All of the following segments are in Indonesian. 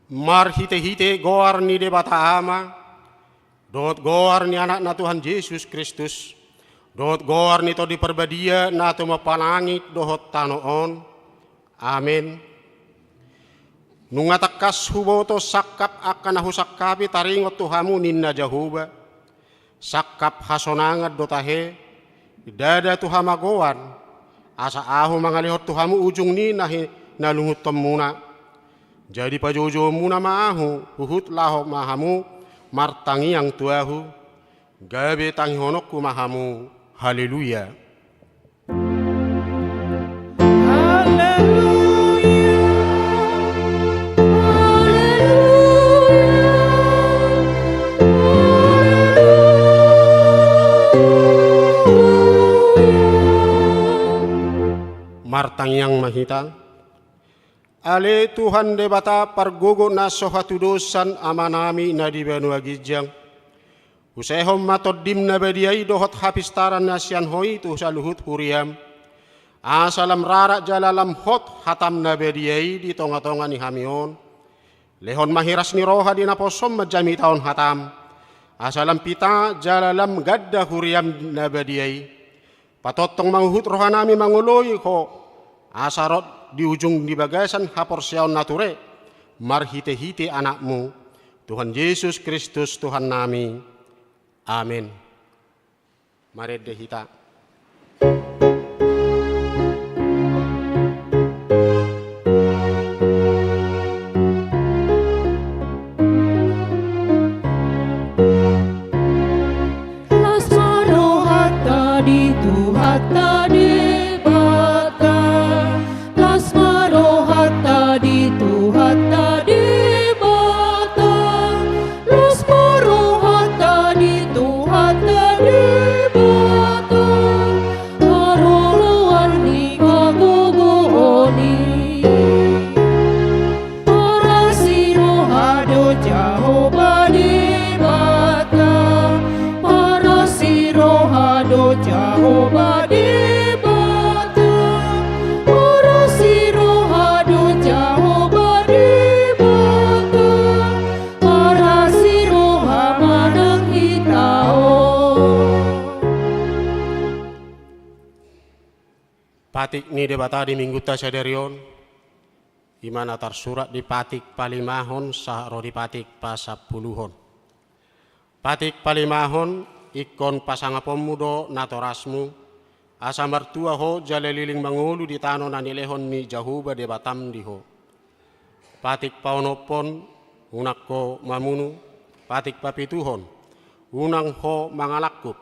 Mar hite-hite goar ni debata ama, dot goar ni anak na Tuhan Yesus Kristus, dot goar ni to di perbadia na to mapanangit dohot tanoon. Amin. Nungatakas huboto sakap akan nahusakapi taringot Tuhamu ninna Jahuba, sakap hasonangat dotahe, dada Tuhamagoan, asa ahu mangalihot Tuhamu ujung ni nahi nalungut temuna. Jadi pajojo muna maahu, uhut lahok mahamu, martangi yang tuahu, gabe tangi honokku mahamu, haleluya. Martangi yang mahita, ale Tuhan debata pargogo na sohatu dosan amanami na di benua gijang. Usehom matodim na badiai dohot hapistaran nasian hoi tu saluhut huriam. Asalam rara jalalam hot hatam na badiai di tonga-tonga ni hamion. Lehon mahiras ni roha di naposom majami taon hatam. Asalam pita jalalam gadda huriam na badiai. Patotong manguhut rohanami manguloi ho. Asarot di ujung di bagasan haporsiaon nature, marhite-hite anakmu, Tuhan Yesus Kristus Tuhan nami. Amin. Mari dehita. Patik ni debata di minggu tasaderion, imana tersurat di patik palimahon sahro di patik pasapuluhon. Patik palimahon ikon pasanga pemudo natorasmu, asa mertua ho jale liling mangulu di tano nanilehon ni Jahuba debatam diho. Patik paonopon unakko mamunu, patik papituhon, unang ho mangalakup,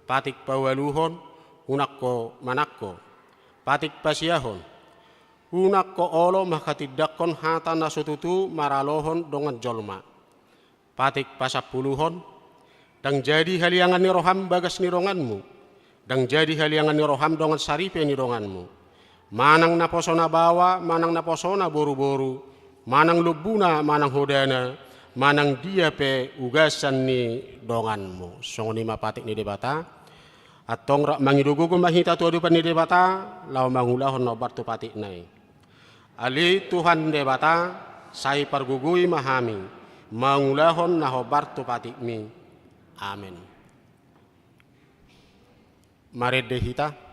patik pawaluhon unakko manakko. patik pasiyahon. Unak ko olo makatidakkon hata na sututu maralohon dongan jolma. Patik pasapuluhon, dang jadi haliangan ni roham bagas ni ronganmu. Dang jadi haliangan ni roham dongan saripe ni ronganmu. Manang na posona bawa, manang na posona boru-boru, manang lubuna, manang hodana, manang dia pe ugasan ni donganmu. Song ni mapatik ni debata. Atong rak mangidugugo mahita tu adupan ni debata, lau mangulahon no bartu patik nai. Ali Tuhan debata, sai pargugui mahami, mangulahon na hobartu patik mi. Amin. Mari dehita.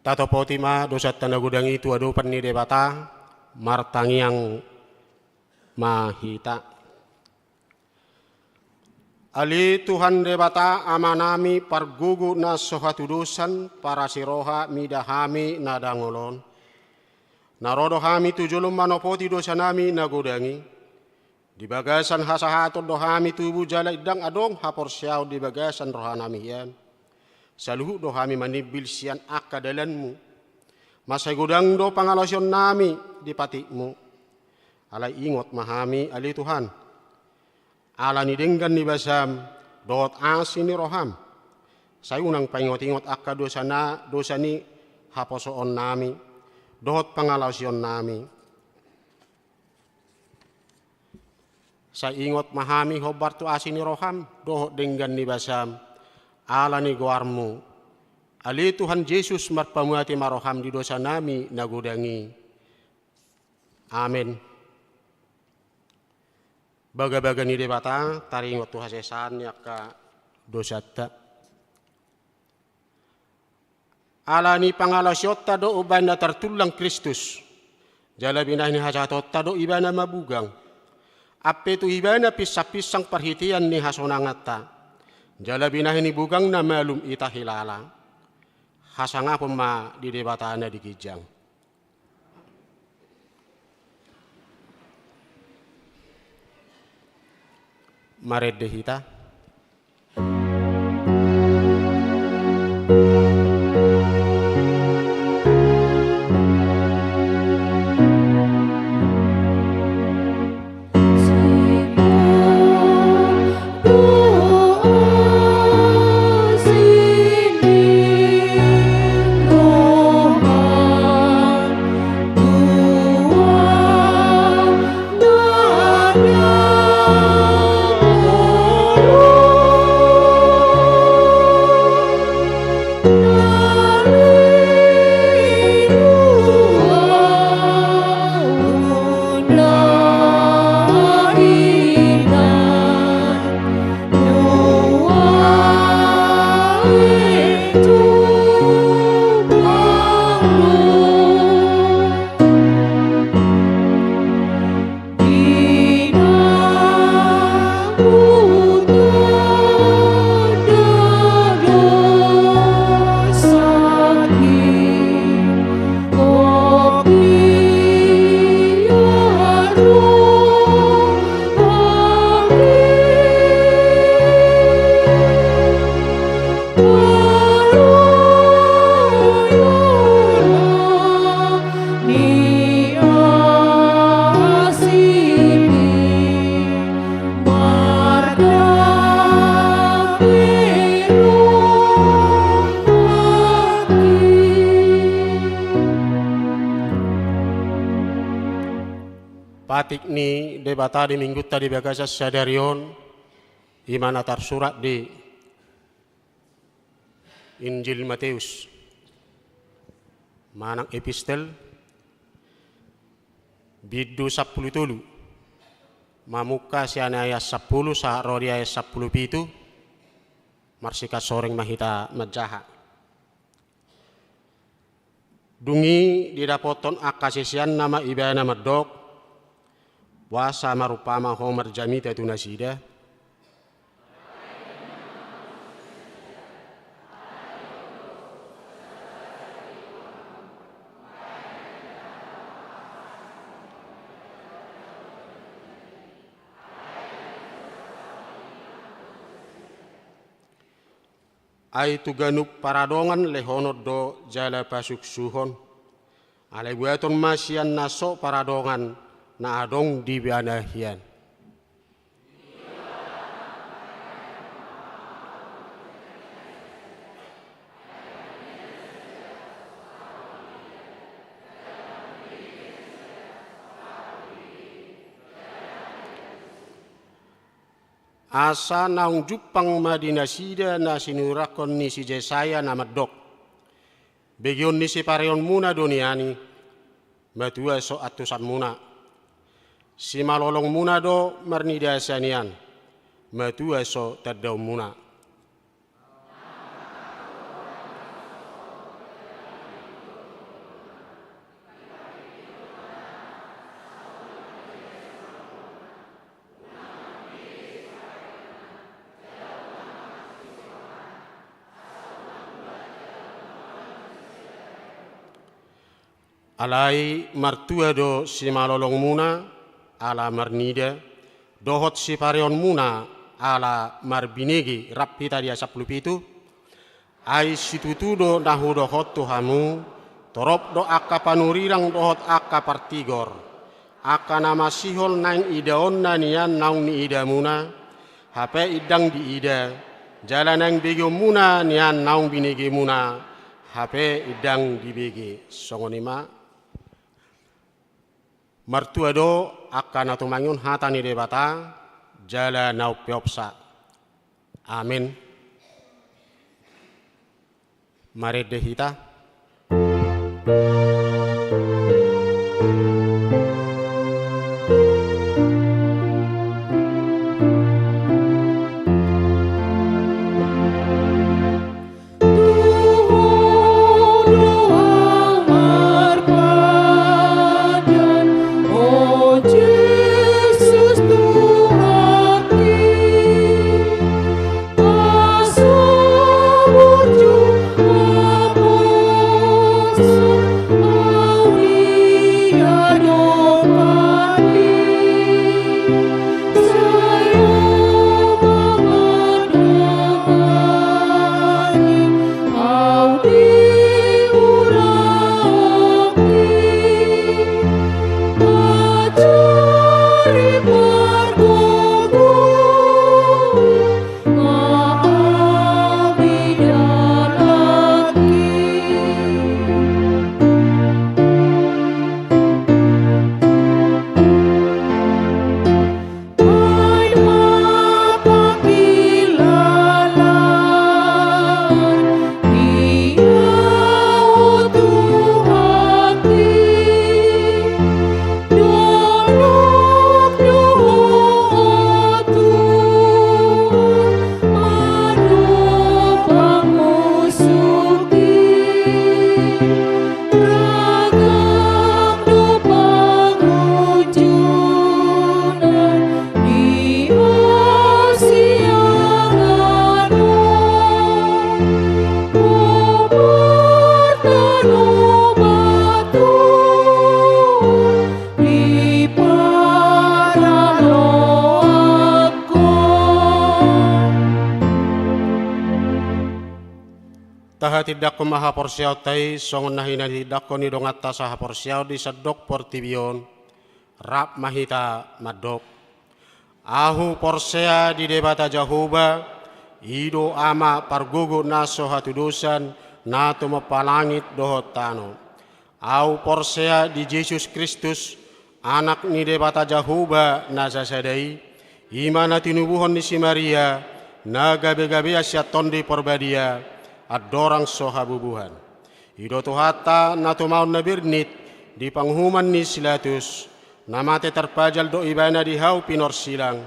Tato potima dosat tanda gudang itu adupan ni debata martangiang mahita. Ali Tuhan debata amanami pargugu na sohatu dosan para siroha midahami nadangolon. Narodo hami tujulum manopoti dosa nami nagudangi. Di bagasan hasahaton dohami tubuh jala idang adong hapor siyaw di bagasan rohanami yan. Saluhu dohami manibil sian akadalanmu. Masay gudang do pangalasyon nami di patikmu. Alay ingot mahami ali Tuhan. Ala ni denggan ni basam dot asin ni roham. Sayunang paingot-ingot akka dosa ni haposoon nami. Dot pangalasyon nami. Sa ingot mahami hobar tu asin ni roham. Dohot denggan ni basam. Ala ni guarmu. Ali Tuhan Yesus marpamuati maroham di dosa nami nagudangi. Amin. Baga-baga ni debata taringot tu hasesan yaka dosata. Ala ni pangalasyot tado uban na tertulang Kristus. Jala binah ni hasatot tado ibana mabugang. Ape tu ibana pisang perhitian ni hasonangata. Jala binah ni bugang na malum ita hilala. Hasanga pema di debatana di kijang. Mared dehita. Oh Patik ni debata di minggu tadi bagasa sadarion imana tersurat di Injil Matius manang epistel bidu 10 tulu mamuka siana ayat 10 saharori ayat 10 pitu marsika soreng mahita majaha dungi didapoton akasisian nama ibana medok wasa marupama homer jamita tu nasida ai tuganuk paradongan lehonod do jala pasuk suhon ale buaton masian naso paradongan na adong di bianahian. Asa naung jupang madinasida na sinurakon ni si Jesaya na madok. Begyon ni si pareon muna doniani, matua so atusan muna. Si malolong muna do marnida sanian, matua so tadaw muna. Alai martua do si malolong muna, ala marnida, dohot si pareon muna, ala marbinegi rapita dia 10 pitu, ai situtudo nahu dohot tuhamu, torop do akka panurirang dohot akka partigor, akka nama sihol nang idaon na nian naung ni ida muna, hape idang di ida, jalan nang bego muna nian naung binegi muna, hape idang di bege, songonima. Martua do akan atumangun hatani debata jala nau piopsa. Amin. Mari dehita. Tidak kumaha porsiaw tay songon nahina tidak ko ni dongata saha porsiaw di sedok portibion rap mahita madok ahu porsea di debata jahuba ido ama pargugu naso hatudusan nato mapalangit dohot tano au porsea di Yesus Kristus anak ni debata Jahoba nasa sadai, imana tinubuhon ni si Maria, na gabe-gabe asya tondi porbadia, at dorang sohabubuhan. Ido tuhata na tumaon na birnit, di panghuman ni Silatus, na mate terpajal do ibana di hau pinor silang,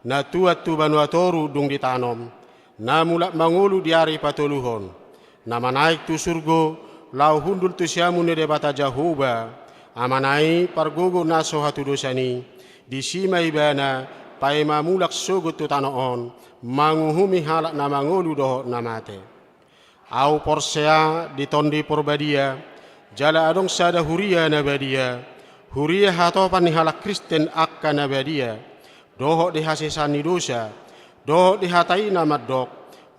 na tuat tu banuatoru dung ditanom, na mulak mangulu diari patuluhon, na manaik tu surgo, lau hundul tu siamu ni debata Jahoba, amanai pargogo naso hatu dosani, di sima ibana, pai mamulak sogot tu tanoon, manguhumi halak na mangulu doho na mate. Au porsea di tondi porbadia, jala adong sada huria na badia, huria hatopan ni halak Kristen akka na badia, doho di hasisani dosa, doho di hatai na madok,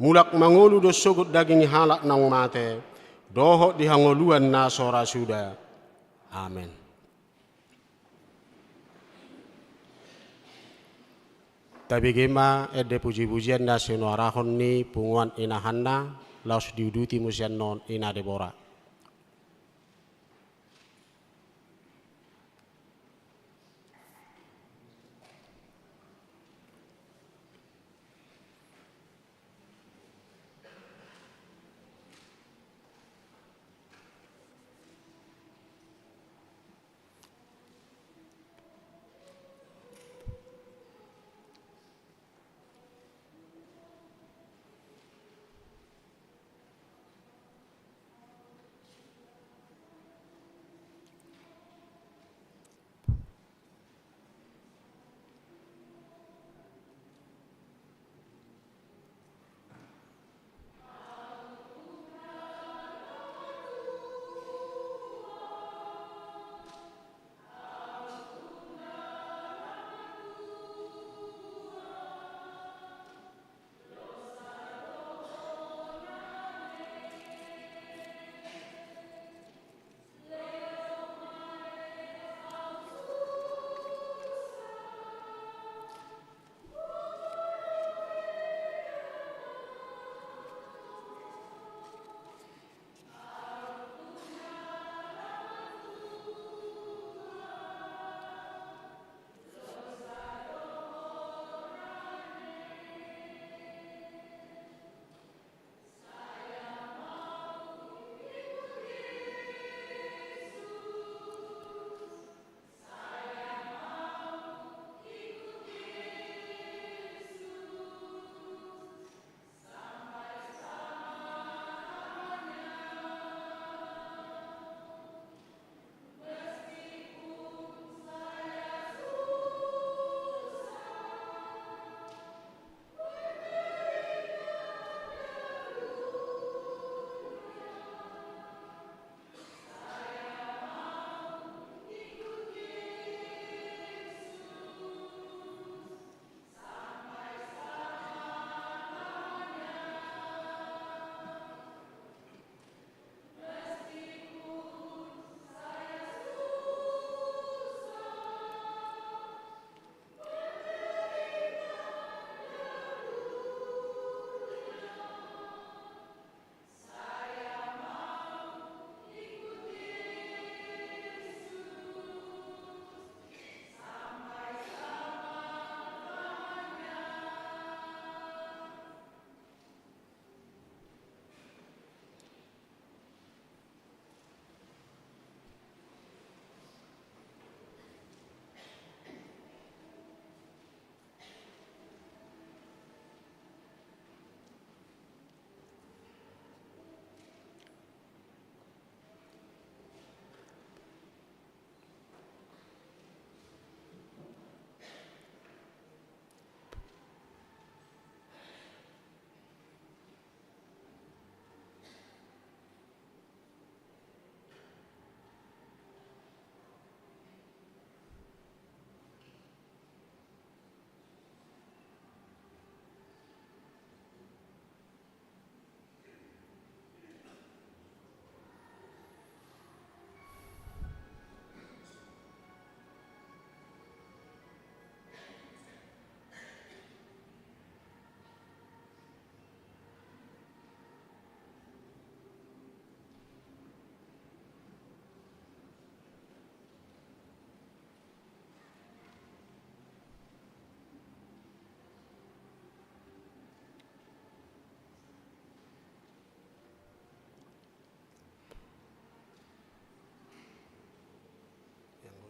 mulak mangulu do sogot daging halak nang mate, doho di hangoluan na sora suda. Amin. Tapi gema ede puji-pujian na sinuarahon ni punguan inahanna, laus diuduti musian non ina Debora.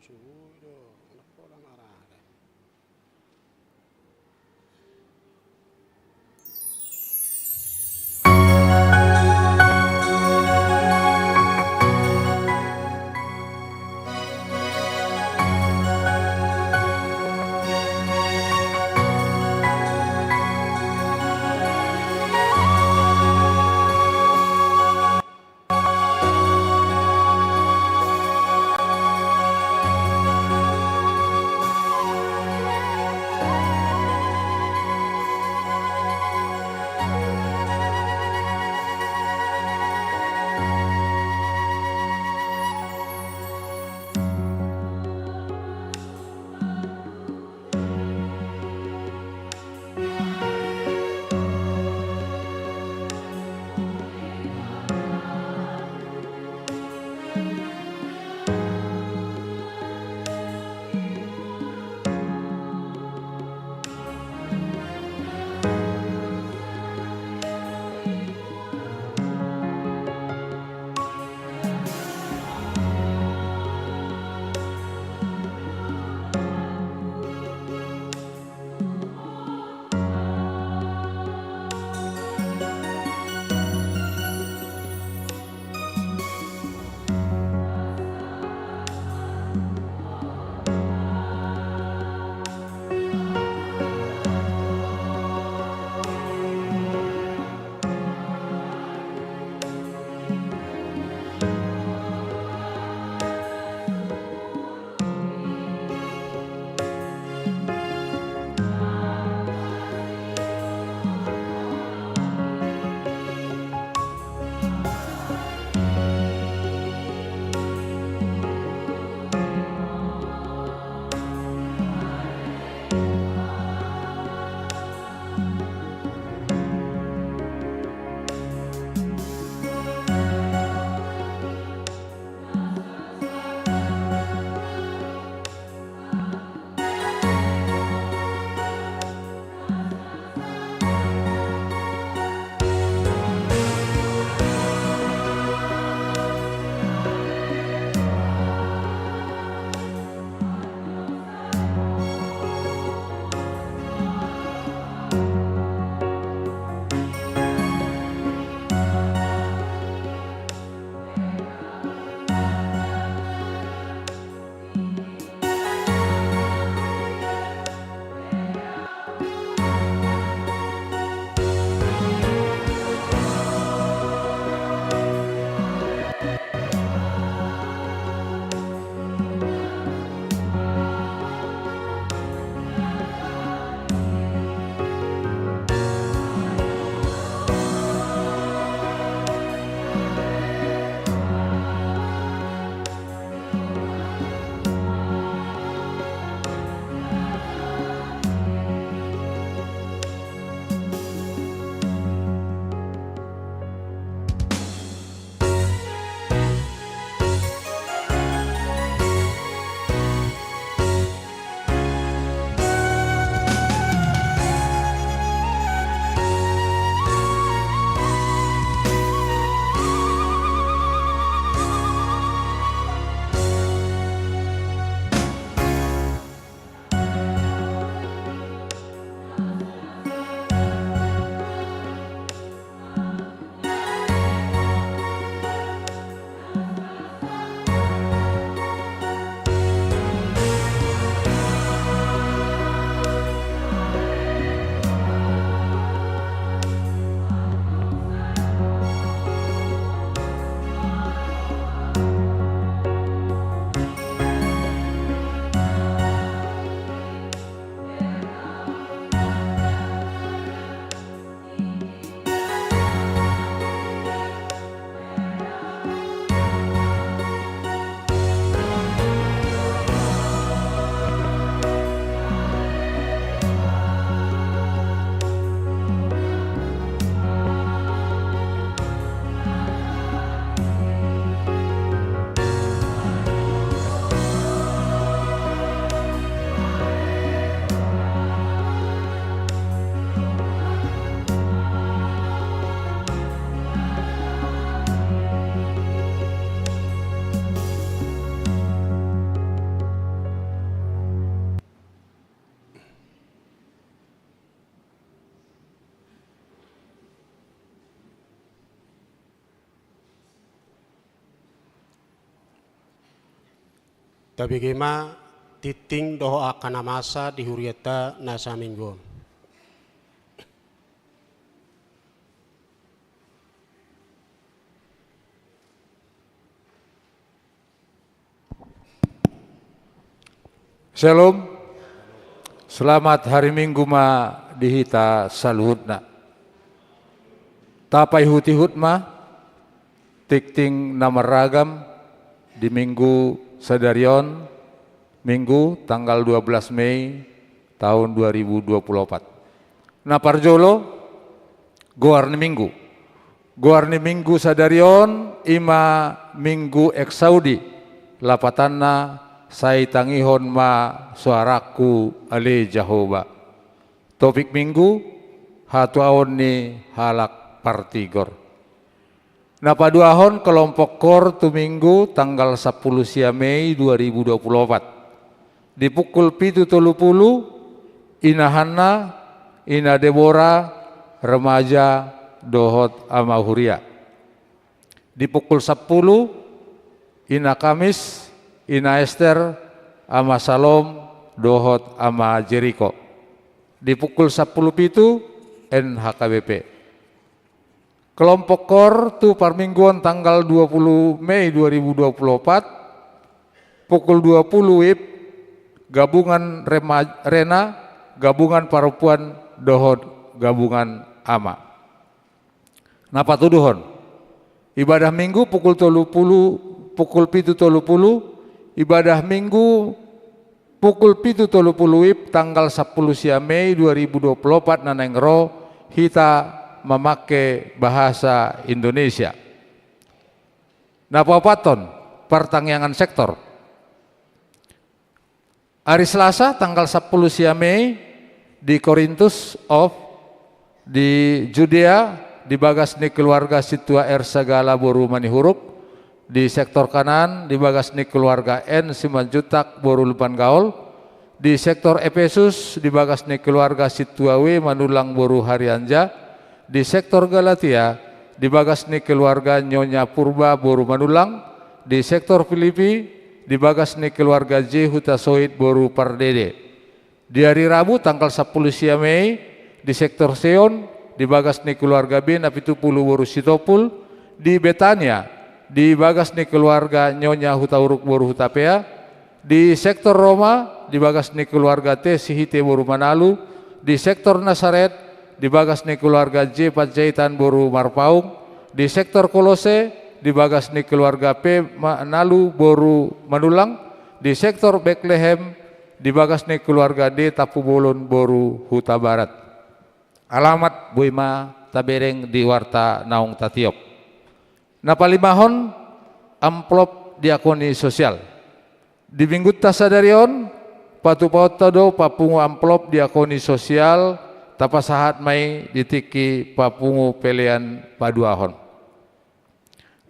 suhu itu anak pulang arah. kabegema titing doho akan masa di huriata nasa minggu. Shalom, selamat hari Minggu ma dihita saluhutna. Tapai hutihut ma, tikting nama ragam di Minggu Sadarion, Minggu tanggal 12 Mei tahun 2024. Nah parjolo, goarni Minggu Sadarion, ima Minggu eksaudi, lapatanna sai tangihon ma suaraku ale Jehovah. Topik minggu hatu awon ni halak partigor. Napa duahon kelompok kor tu minggu tanggal 10 Mei 2024. Di pukul 7.30 inahanna ina Deborah remaja dohot amahuria. Di pukul 10 ina Kamis ina Esther ama Salom dohot ama Jericho. Di pukul 10.07 NHKBP. Kelompok kor tu parmingguan tanggal 20 Mei 2024 pukul 20 WIB gabungan Rena gabungan perempuan dohot gabungan ama. Napa tuduhon? Ibadah minggu pukul 7.30 ibadah minggu pukul 7.30 WIB tanggal 10 Mei 2024 nanengro hita memakai bahasa Indonesia. Napa paton pertangyangan sektor. Hari Selasa tanggal 10 Mei di Korintus di Judea di bagas ni keluarga situa segala boru manihuruk. Di sektor kanan di bagas ni keluarga N Simanjutak boru lupan gaul. Di sektor Efesus di bagas ni keluarga Situawe Manulang boru Harianja. Di sektor Galatia di bagas ni keluarga Nyonya Purba boru Manulang. Di sektor Filipi di bagas ni keluarga J Hutasoid boru Pardede. Di hari Rabu tanggal 10 Mei di sektor Seon di bagas ni keluarga B Napitupulu boru Sitopul. Di Betania di bagas ni keluarga Nyonya Hutauruk boru Hutapea. Di sektor Roma di bagas ni keluarga T Sihite boru Manalu. Di sektor Nasaret di bagas ni keluarga J Panjaitan boru Marpaung. Di sektor Kolose di bagas ni keluarga P Manalu boru Manulang. Di sektor Bethlehem di bagas ni keluarga D Tapubolon boru Huta Barat. Alamat Boima Tabereng di Warta Naung Tatiop. Napalimahon amplop diakoni sosial. Di minggu tasadarion patu-paut tado papungu amplop diakoni sosial tapasahat mai ditiki papungu pelian paduahon.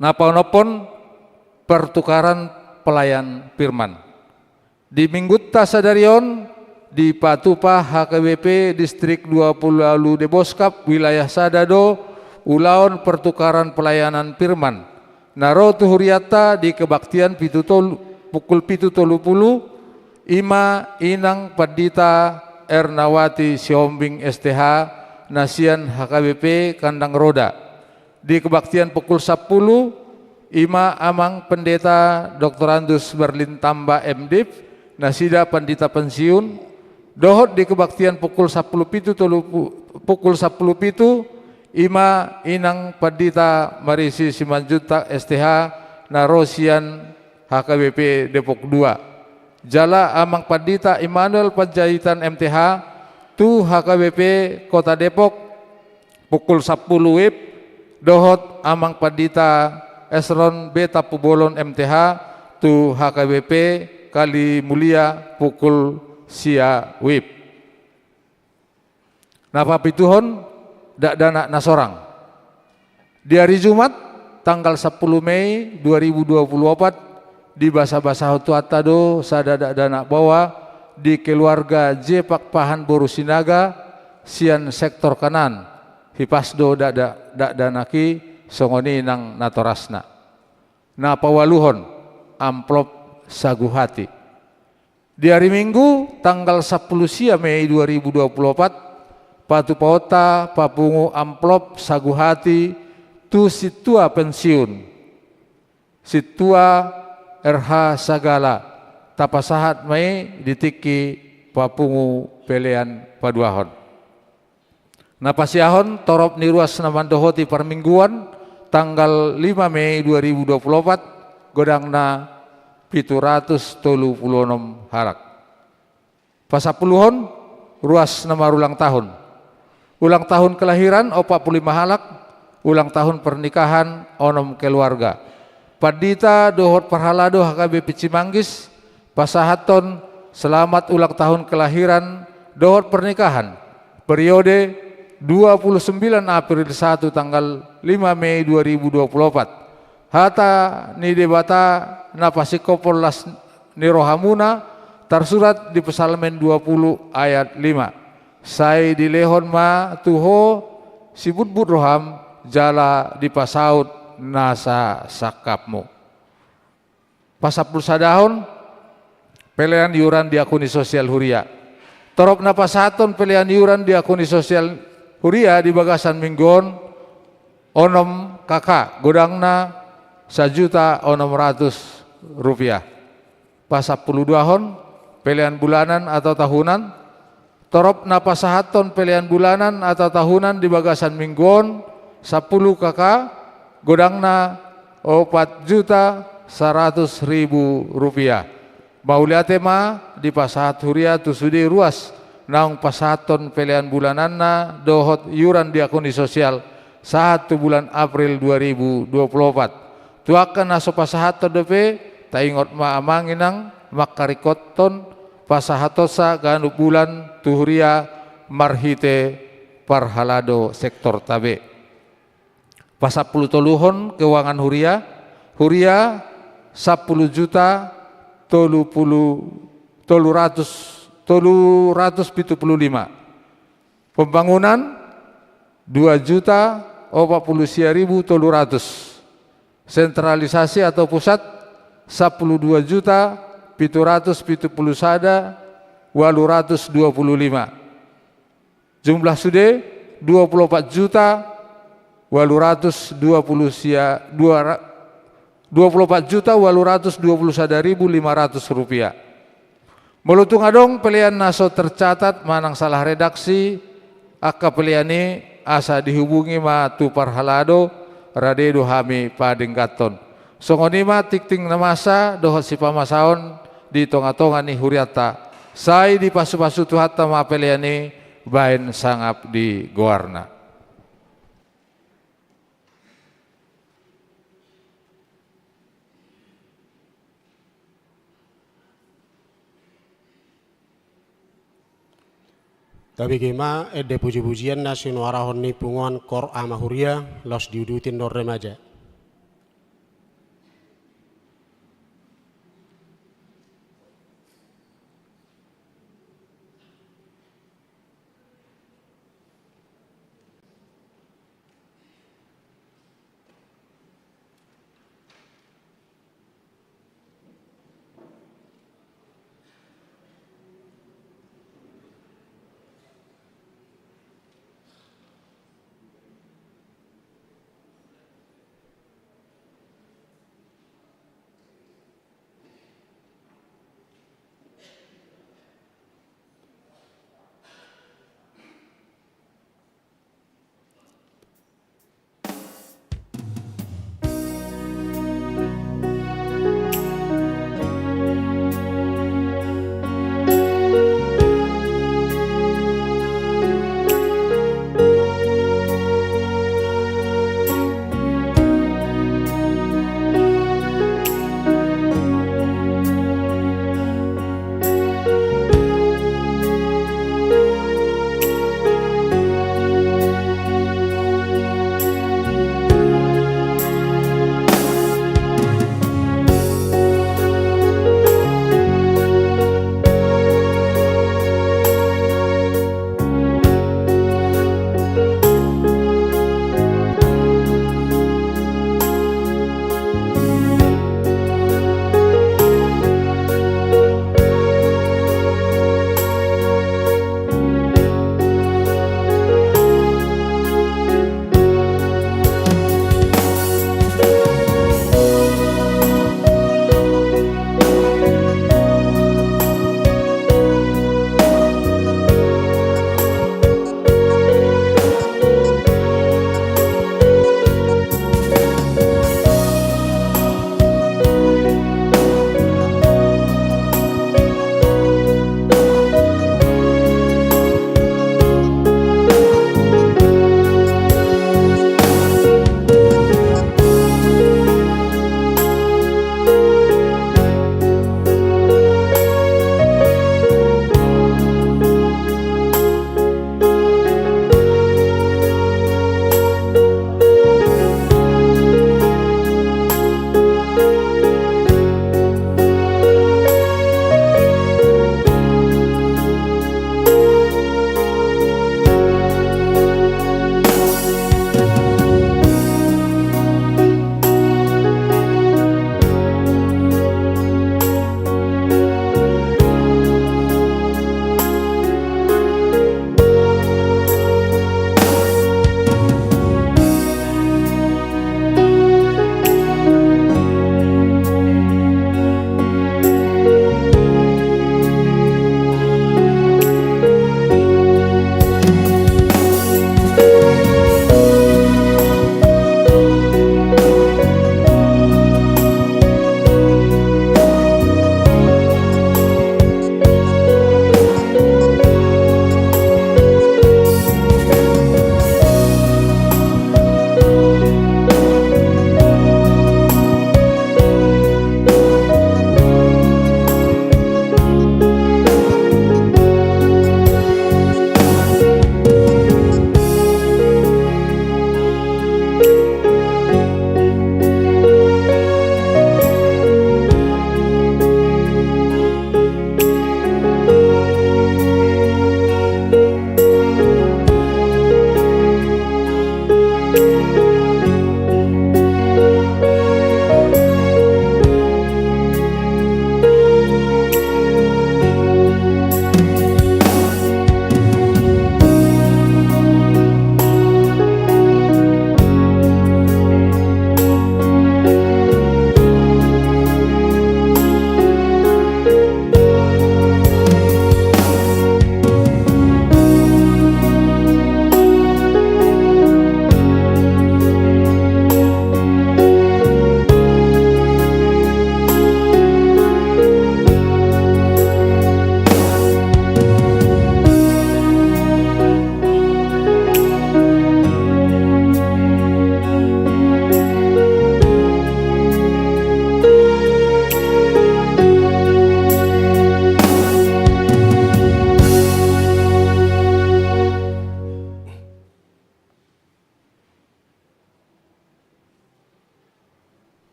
Napaunopon pertukaran pelayan firman. Di minggu tasadarion di Patupa HKBP Distrik 20 Alu Deboskap wilayah Sadado ulaon pertukaran pelayanan firman. Naro tuhuriata di kebaktian pukul 7.30 ima inang Padita Ernawati Siombing STH Nasian HKBP Kandang Roda. Di kebaktian pukul 10 ima amang pendeta Dr. Andus Berlin Tamba MDiv Nasida Pandita Pensiun. Dohot di kebaktian pukul 10.07 ima inang Padita Marisi Simanjutak STH Narosian HKBP Depok 2. Jala amang Padita Immanuel Panjaitan MTH tu HKBP Kota Depok pukul 10 WIB. Dohot amang Padita Esron B Tapubolon MTH tu HKBP Kali Mulia pukul sia WIB. Napa pituhon dak dana nasorang. Di hari Jumat tanggal 10 Mei 2024 di basa-basa hutuatado sadada dana bawa di keluarga J Pakpahan boru Sinaga sian sektor kanan hipasdo dak danaki songoni nang natorasna. Na pawaluhon amplop sagu hati. Di hari Minggu tanggal 10 Mei 2024, Patu Paota, Papungu Amplop, Sagu Hati, tu situa pensiun. Situa RH Sagala, tapasahat mai ditiki Papungu pelean paduahon. Napasiahon torop ni ruas namandohoti permingguan tanggal 5 Mei 2024 godangna 736 harak. Pasapuluhon ruas nama ulang tahun. Ulang tahun kelahiran 45 halak, ulang tahun pernikahan onom keluarga. Padita dohot parhalado HKBP Cimanggis, pasahaton selamat ulang tahun kelahiran dohot pernikahan. Periode 29 April 1 tanggal 5 Mei 2024. Hata ni debata napasikopol las nirohamuna tersurat di Psalmen 20 ayat 5. Sai dilehon ma tuho sibut-but roham jala dipasaut nasa sakapmu. Pasapul sadahon pelean iuran di akun sosial Huria. Torop napasaton pelean iuran di akun sosial Huria di bagasan minggon onom kakak godangna 1.600.000 rupiah. Pasapuluh duahon pelean bulanan atau tahunan. Torop napasahaton pelean bulanan atau tahunan di bagasan minggon 10 kakak godangna 4.100.000 rupiah. Mauliate ma di pasahat Huria tu sudi ruas naung pasahaton pelean bulananna dohot iuran di akun sosial 1 bulan April 2024. Tuakan naso pasahaton depe taingot ma amanginang makarikoton pasahatosa ganu bulan tuhuria marhite parhalado sektor tabe. Pasapuluh toluhon keuangan Huria. Huria 10 juta toluratus 75. Pembangunan 2.040.300. Sentralisasi atau pusat 12.771.825. Jumlah sude 24.821.500 rupiah. Melutung adong pelian naso tercatat manang salah redaksi akka peliani asa dihubungi ma tu parhalado radedo hami padinggaton. Songonima tikting namasa dohot si pamasaon di tonga-tonga ni huriata. Sai di pasu-pasu tuhata ma peliani bain sangap di goarna. Tapi kema ede puji-pujian nasi nuarahon ni punguan kor ama Huria los diudutin dor remaja.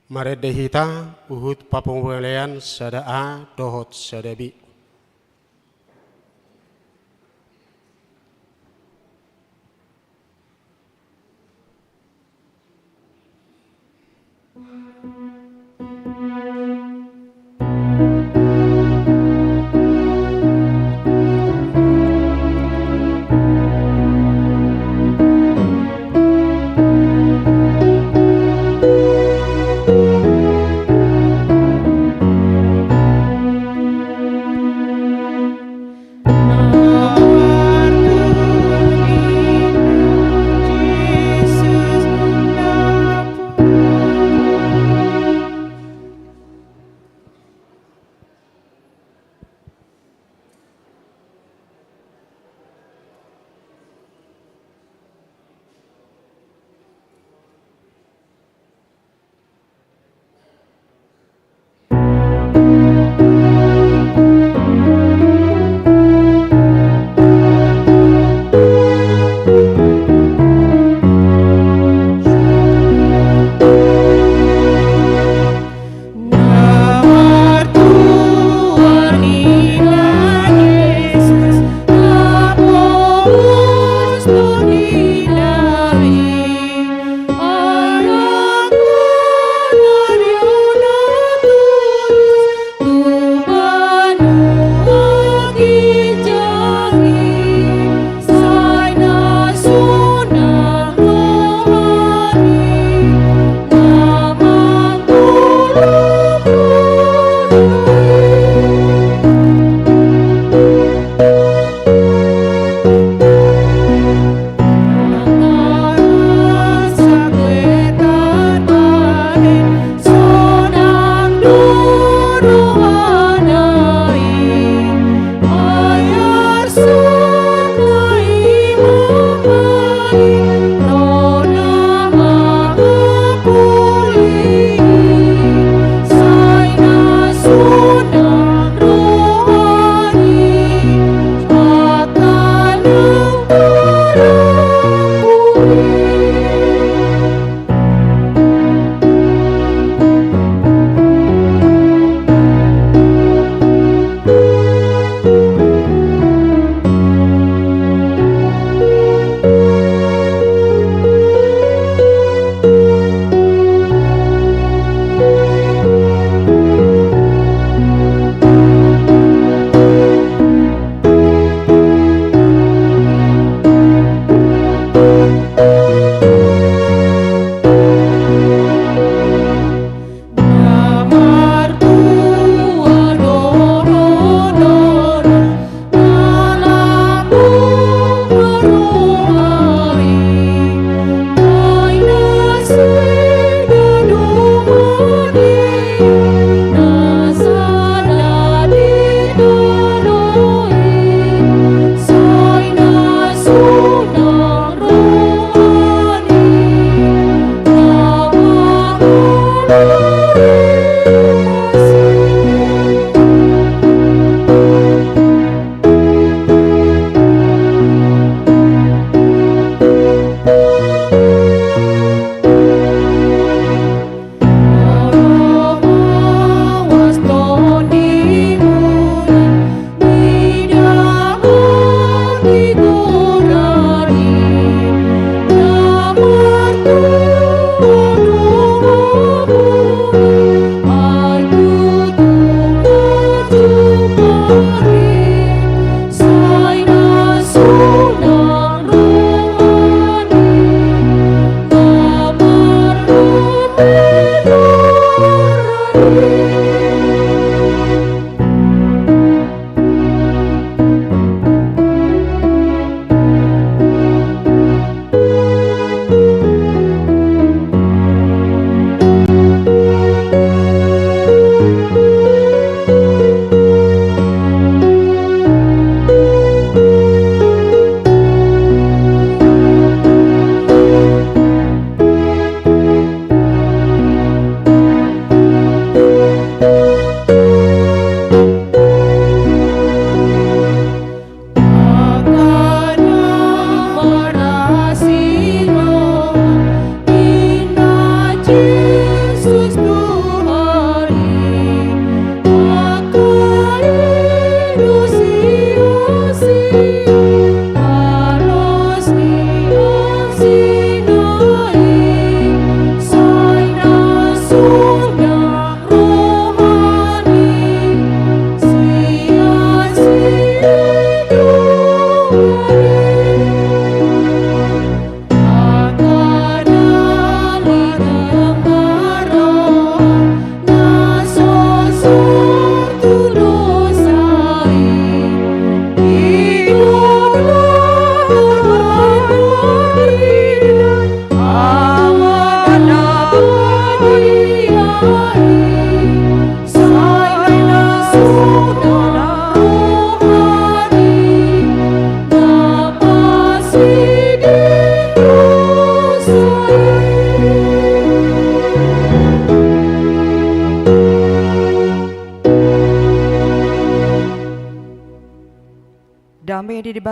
Maredehita uhut papungwelean sadaa dohot sadabi.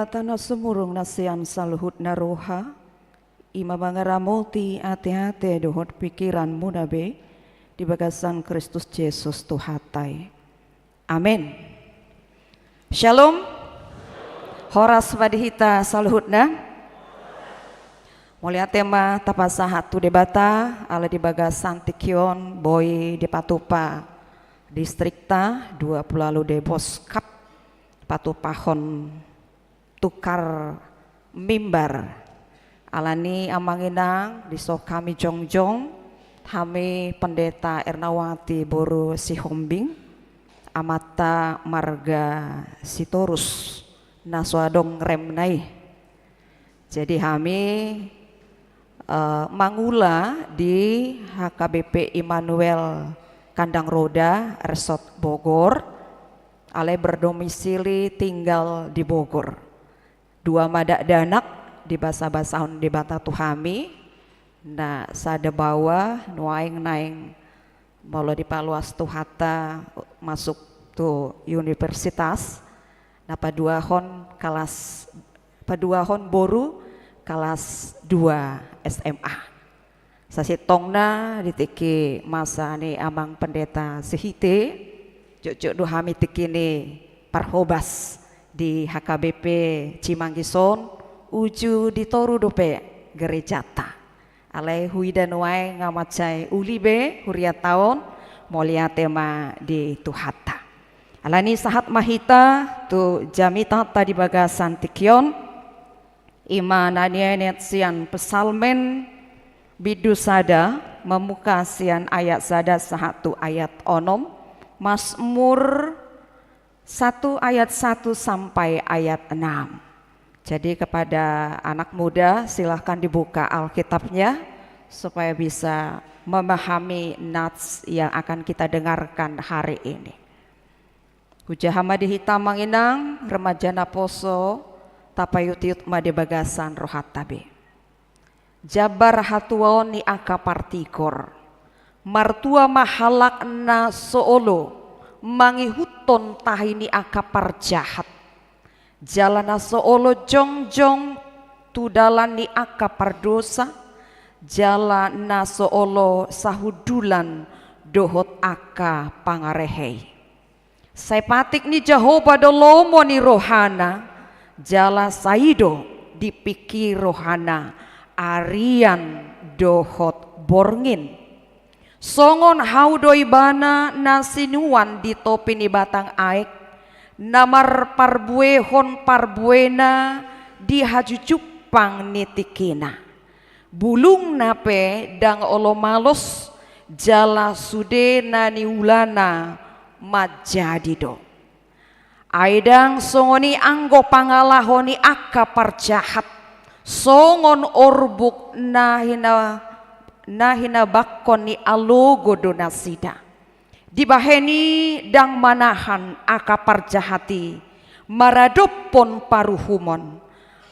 batana sumurung nasian saluhut naroha ima bangaramoti ate-ate dohot pikiran mudabe di bagasan Kristus Yesus Tuhatai. Amin. Shalom. Horas vadihita saluhutna. Mulia tema tapasa hatu debata ala di bagasan Tikion boy di Patupa distrikta 20 lalu de Boskap Patupahon tukar mimbar alani amanginang di kami jongjong kami pendeta Ernawati Boru Sihombing amata marga Sitorus naswadong remnai. Jadi kami mangula di HKBP Immanuel Kandang Roda Resort Bogor ale berdomisili tinggal di Bogor. Dua madak danak di basa-basahun di bata tuhami. Nah sada bawa nuaing naing molo di paluas tuhata masuk tu universitas. Nah paduahon boru kelas 2 SMA. Sasitongna ditiki masa ni amang pendeta sehite. Jok duhami tikini parhobas di HKBP Cimanggison uju di toru dope gerejata alai huidan wae ngamacai ulibe huria taon molia tema di tuhata alani sahat mahita tu jamita tadi bagasan Tikion ima nanienet sian pesalmen bidu sada memuka sian ayat sada sahatu ayat onom Mazmur 1 ayat 1 sampai ayat 6. Jadi kepada anak muda silahkan dibuka Alkitabnya supaya bisa memahami nats yang akan kita dengarkan hari ini. Hujahama di hitam manginang remaja naposo tapayut-yut made bagasan rohatabe. Jabar hatuon ni akapartikor. Martua mahalak na soolo mangihuton tahini akapar jahat jalana soolo jongjong tudalan ni akapar dosa jalana soolo sahudulan dohot aka pangarehei sepatik ni Jehovah dolomo ni rohana jala saido dipikir rohana arian dohot borngin songon haudoi bana nasinuan di topi ni batang aek namar parbuehon parbuena di hajujupang nitikina bulung nape dang olo malos jala sude nani ulana majadido aidang songoni anggo pangalahoni akka parjahat songon orbuk nahina bakon ni alogo donasida dibaheni dang manahan akapar jahati maradopon paruhumon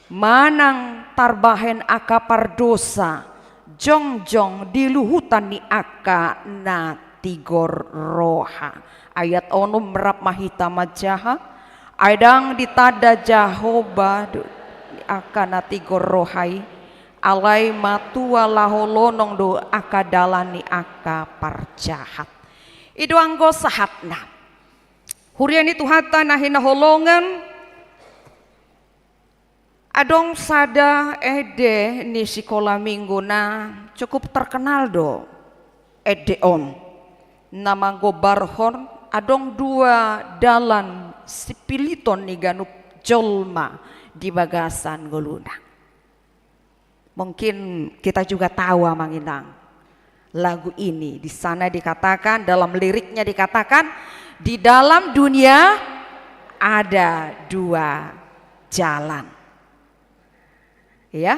manang tarbahen akapar dosa jongjong diluhutan ni aka na tigor roha ayat onum merap mahita majaha aidang ditada jahoba aka na tigor rohai alai matua laholonong do akadalani aka parjahat idu anggo sahatna huriani tuhata nahina holongan adong sada ede ni sekolah minggu na cukup terkenal do edeon nama go barhon adong dua dalan sipiliton ni ganup jolma di bagasan goluna. Mungkin kita juga tahu Manginang lagu ini di sana dikatakan dalam liriknya dikatakan di dalam dunia ada dua jalan ya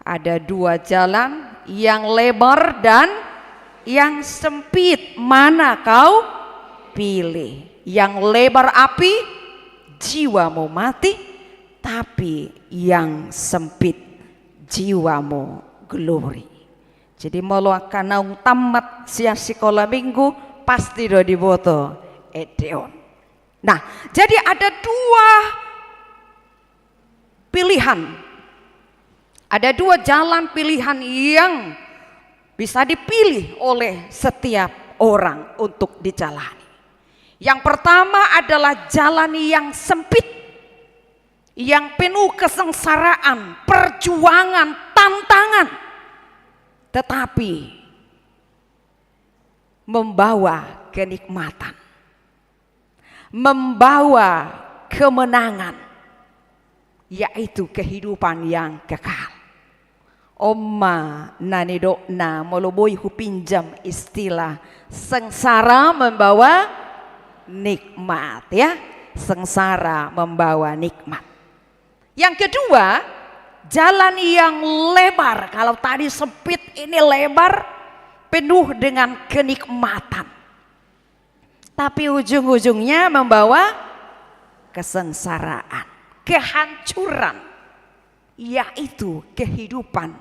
ada dua jalan yang lebar dan yang sempit mana kau pilih yang lebar api jiwamu mati tapi yang sempit jiwamu glory. Jadi mau akan tamat siang sekolah minggu pasti do diboto edeon. Nah, jadi ada dua pilihan. Ada 2 jalan pilihan yang bisa dipilih oleh setiap orang untuk dijalani. Yang pertama adalah jalan yang sempit, yang penuh kesengsaraan, perjuangan, tantangan, tetapi membawa kenikmatan, membawa kemenangan, yaitu kehidupan yang kekal. Oma nanidokna moloboi pinjam istilah sengsara membawa nikmat, ya. Sengsara membawa nikmat. Yang kedua, jalan yang lebar. Kalau tadi sempit, ini lebar, penuh dengan kenikmatan. Tapi ujung-ujungnya membawa kesengsaraan, kehancuran, yaitu kehidupan,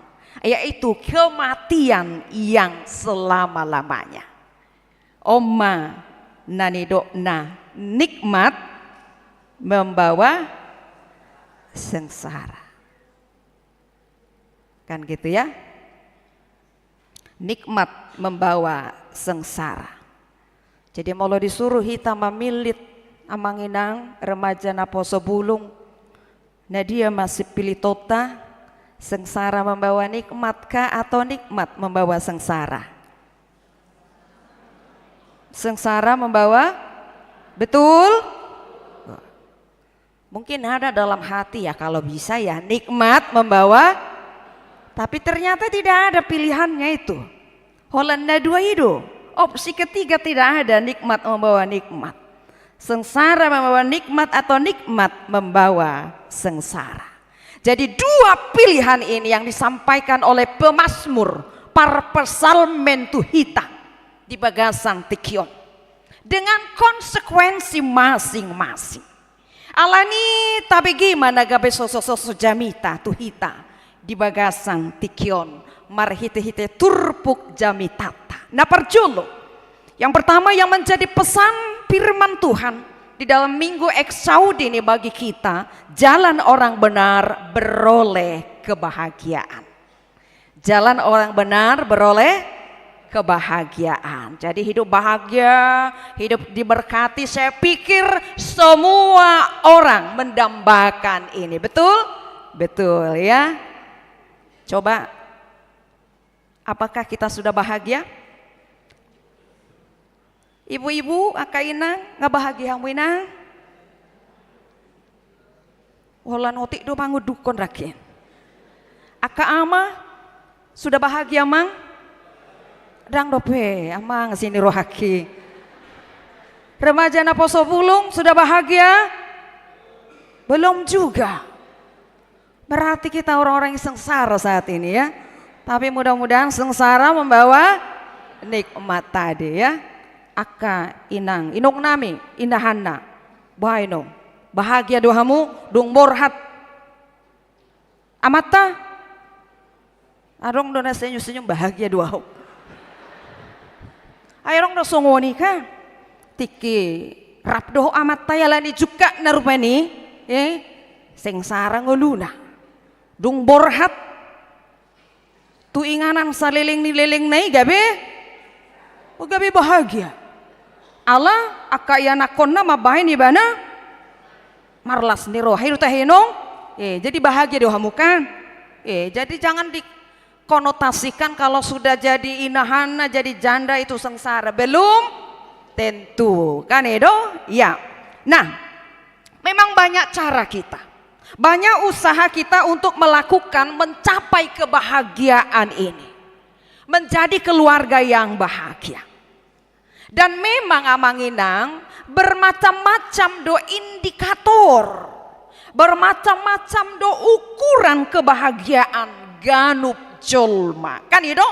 yaitu kematian yang selama-lamanya. Oma nanidokna, nikmat membawa sengsara. Kan gitu ya. Nikmat membawa sengsara. Jadi mau disuruh kita memilit amanginang remaja na poso bulung, nah dia masih pilih tota, sengsara membawa nikmat kah atau nikmat membawa sengsara? Sengsara membawa, betul? Mungkin ada dalam hati ya, kalau bisa ya nikmat membawa, tapi ternyata tidak ada pilihannya itu. Holanda 2 itu, opsi ketiga tidak ada, nikmat membawa nikmat. Sengsara membawa nikmat atau nikmat membawa sengsara. Jadi 2 pilihan ini yang disampaikan oleh pemazmur Parpesalmen Tuhita di Bagasan Tikion dengan konsekuensi masing-masing. Alani tapi gimana gabe soso jamita Tuhita di Bagasan Tikion marhite-hite turpuk jamitata. Nah perjolo yang pertama yang menjadi pesan firman Tuhan di dalam minggu Eksaudi ini bagi kita, jalan orang benar beroleh kebahagiaan. Jalan orang benar beroleh kebahagiaan. Jadi hidup bahagia, hidup diberkati, saya pikir semua orang mendambakan ini. Betul? Betul ya. Coba, apakah kita sudah bahagia? Ibu-ibu, akaina nggak bahagia wina? Walan otik do mangu dukun rakyat. Aka ama sudah bahagia mang? Dang dope, amang sini rohaki. Remaja na poso bulung sudah bahagia? Belum juga. Berarti kita orang-orang yang sengsara saat ini ya. Tapi mudah-mudahan sengsara membawa nikmat tadi ya. Aka inang, inong nami, indahana, bahaino, bahagia dohamu, dung borhat. Amata, arong dona senyum-senyum bahagia dohamu. Ayrong do songoni ka, tiki rapdoh amat tayalani juga narupani, sengsara ngoluna, dung borhat, tu inganan saliling nililing nai gabe, oh gabe bahagia. Allah akayana konna mabahin ibana marlas niro hiru tahinong, jadi bahagia dohamu kan, jadi jangan dikonotasikan kalau sudah jadi inahana jadi janda itu sengsara, belum tentu kan edo ya. Nah memang banyak cara kita, banyak usaha kita untuk melakukan mencapai kebahagiaan ini, menjadi keluarga yang bahagia. Dan memang amanginang bermacam-macam do indikator, bermacam-macam do ukuran kebahagiaan ganup jolma kan itu.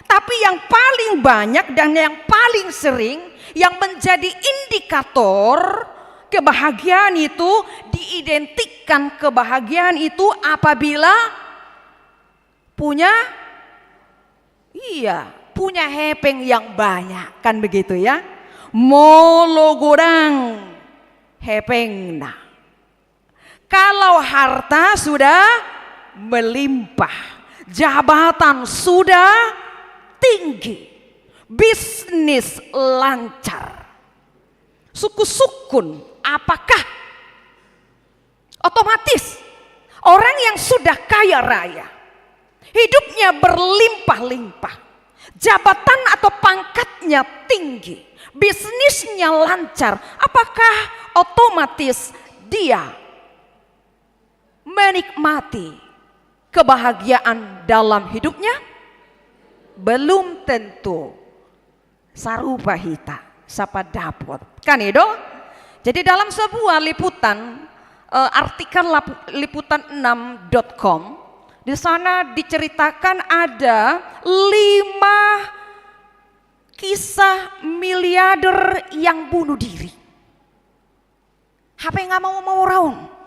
Tapi yang paling banyak dan yang paling sering yang menjadi indikator kebahagiaan itu, diidentikan kebahagiaan itu apabila punya punya hepeng yang banyak, kan begitu ya. Molo gorang hepeng nah. Kalau harta sudah melimpah, jabatan sudah tinggi, bisnis lancar, suku sukun, apakah otomatis orang yang sudah kaya raya, hidupnya berlimpah-limpah, jabatan atau pangkatnya tinggi, bisnisnya lancar, apakah otomatis dia menikmati kebahagiaan dalam hidupnya? Belum tentu. Sarupa hita, sapa dapot. Kan itu? Jadi dalam sebuah liputan, artikel liputan6.com, di sana diceritakan ada 5 kisah miliarder yang bunuh diri. Apa yang nggak mau raung?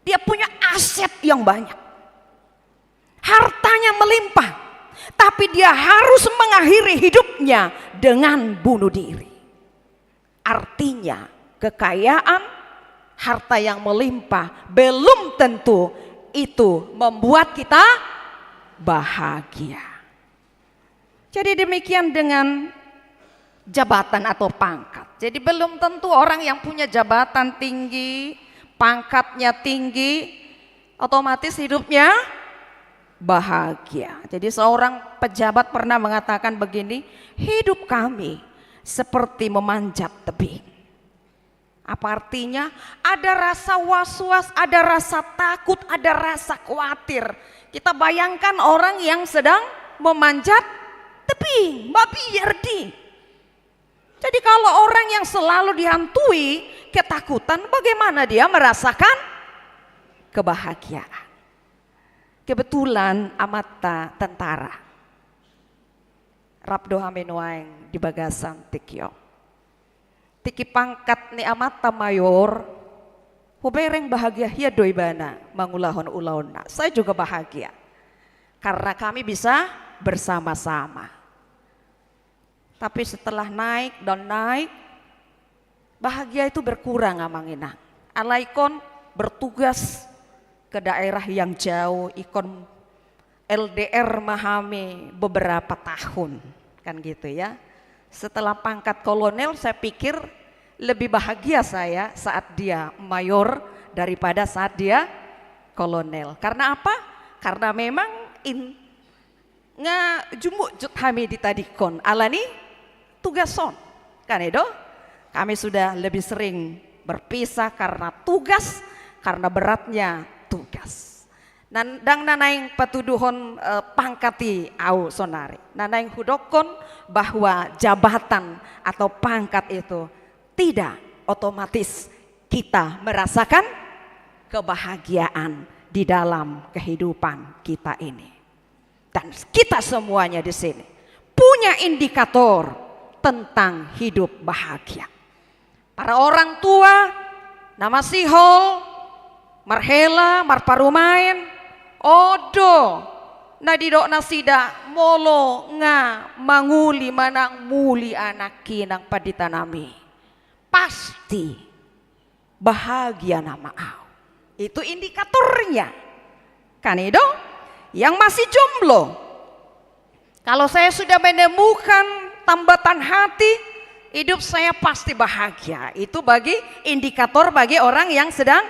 Dia punya aset yang banyak, hartanya melimpah, tapi dia harus mengakhiri hidupnya dengan bunuh diri. Artinya kekayaan, harta yang melimpah belum tentu itu membuat kita bahagia. Jadi demikian dengan jabatan atau pangkat. Jadi belum tentu orang yang punya jabatan tinggi, pangkatnya tinggi, otomatis hidupnya bahagia. Jadi seorang pejabat pernah mengatakan begini, hidup kami seperti memanjat tebing. Apa artinya? Ada rasa was-was, ada rasa takut, ada rasa khawatir. Kita bayangkan orang yang sedang memanjat tebing, babi yardi. Jadi kalau orang yang selalu dihantui ketakutan, bagaimana dia merasakan kebahagiaan? Kebetulan amata tentara Rabdo Hamenoaeng di Bagasan Tikyo. Tiki pangkat ni amata mayor, hubereng bahagia ya doibana mangulahon ulauna. Saya juga bahagia karena kami bisa bersama-sama. Tapi setelah naik dan naik, bahagia itu berkurang amanginang. Alaikon bertugas ke daerah yang jauh, ikon LDR Mahame beberapa tahun, kan gitu ya. Setelah pangkat kolonel saya pikir lebih bahagia saya saat dia mayor daripada saat dia kolonel. Karena apa? Karena memang jumuk jut hami ditadikon alani tugason, kan itu? Kami sudah lebih sering berpisah karena tugas, karena beratnya tugas. Nandang nanaing patuduhon pangkati au sonari. Nanaing hudokon bahwa jabatan atau pangkat itu tidak otomatis kita merasakan kebahagiaan di dalam kehidupan kita ini. Dan kita semuanya di sini punya indikator tentang hidup bahagia. Para orang tua, nama sihol, marhela, marparumain, odo, nadidok nasida, molo, nga, manguli, manang muli anak kinang paditanami. Pasti bahagia nama au. Itu indikatornya. Kan itu? Yang masih jomblo. Kalau saya sudah menemukan tambatan hati, hidup saya pasti bahagia. Itu bagi indikator bagi orang yang sedang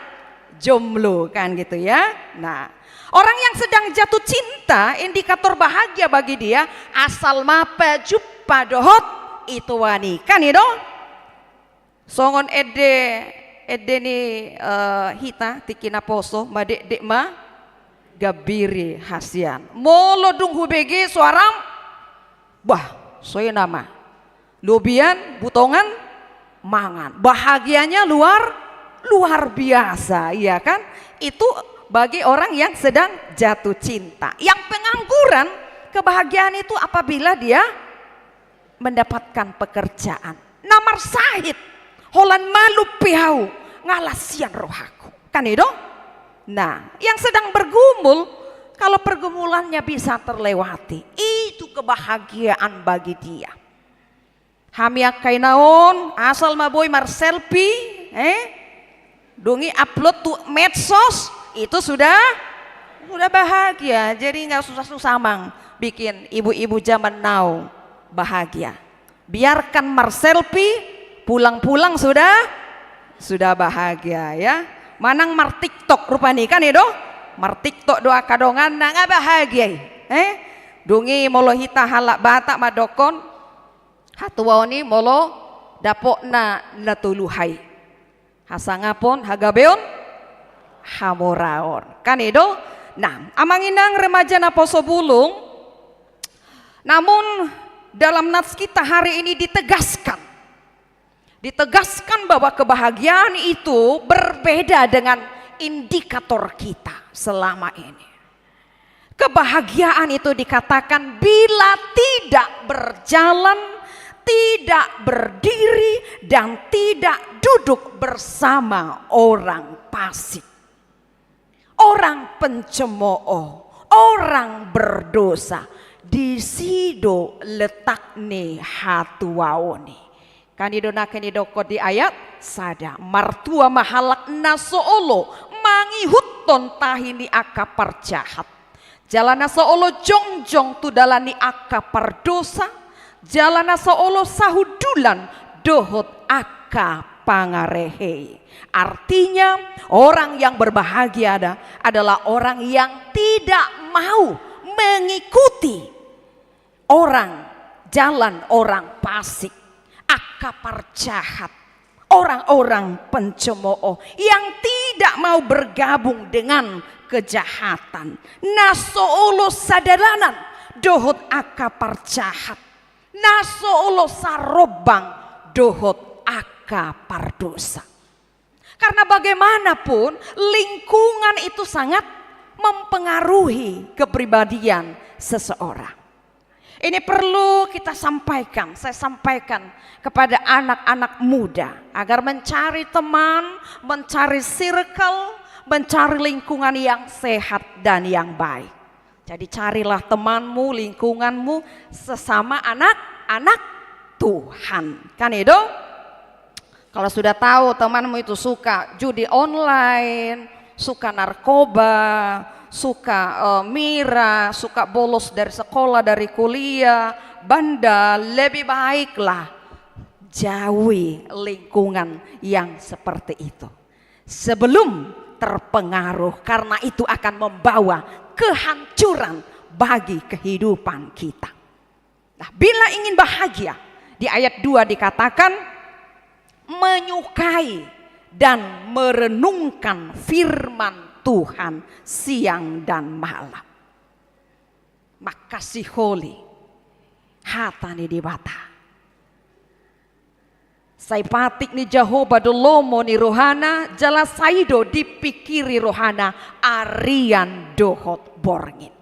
jomblo, kan gitu ya. Nah, orang yang sedang jatuh cinta, indikator bahagia bagi dia asal mapa jumpa dohot itu wani, kan itu? Songon ede ni hita tikina poso madek ma gabiri hasian. Molo dung hubege suaram, bah soy nama lubian butongan mangan, bahagianya luar biasa, iya kan? Itu bagi orang yang sedang jatuh cinta. Yang pengangguran, kebahagiaan itu apabila dia mendapatkan pekerjaan. Namar sahid holan malu piau ngalasian rohaku, kan itu? Nah, yang sedang bergumul, kalau pergumulannya bisa terlewati, itu kebahagiaan bagi dia. Hamiak kainaon asal maboy mar selfie, Dungi upload tuh medsos itu sudah bahagia. Jadi nggak susah-susah mang bikin ibu-ibu zaman now bahagia. Biarkan selfie, pulang-pulang sudah bahagia ya. Manang mar TikTok rupani kan itu, mar TikTok doa kadongan nggak bahagia. Dungi molo hita halak batak madokon, hatuwani molo dapok na natuluhai. Hasangapon hagabeon hamoraon kan itu. Nah amanginang remaja na poso bulung, namun dalam nats kita hari ini ditegaskan bahwa kebahagiaan itu berbeda dengan indikator kita selama ini. Kebahagiaan itu dikatakan bila tidak berjalan, tidak berdiri, dan tidak duduk bersama orang fasik, orang pencemooh, orang berdosa. Di sido letakne hatuaoni. Kanido kod di ayat sada martua mahalak nasoolo mangihuton tahini akapar jahat. Jalana soolo jongjong tudalani akapar dosa. Jalana soolo sahudulan dohot aka pangarehe. Artinya orang yang berbahagia adalah orang yang tidak mau mengikuti jalan orang fasik, akapar jahat, orang-orang pencemooh yang tidak mau bergabung dengan kejahatan. Nasoolo sadalanan dohot akapar jahat, nasoolo sarobang dohot akapar dosa. Karena bagaimanapun lingkungan itu sangat mempengaruhi kepribadian seseorang. Ini perlu kita sampaikan, saya sampaikan kepada anak-anak muda agar mencari teman, mencari circle, mencari lingkungan yang sehat dan yang baik. Jadi carilah temanmu, lingkunganmu sesama anak-anak Tuhan. Kan itu? Kalau sudah tahu temanmu itu suka judi online, suka narkoba, suka miras, suka bolos dari sekolah, dari kuliah, bandel, lebih baiklah jauhi lingkungan yang seperti itu sebelum terpengaruh, karena itu akan membawa kehancuran bagi kehidupan kita. Nah, bila ingin bahagia, di ayat 2 dikatakan menyukai dan merenungkan firman Tuhan siang dan malam. Makasih holi hatani di bata. Saya patik ni Jehovah dolomo ni rohana, jala saido dipikiri rohana arian dohot borngin.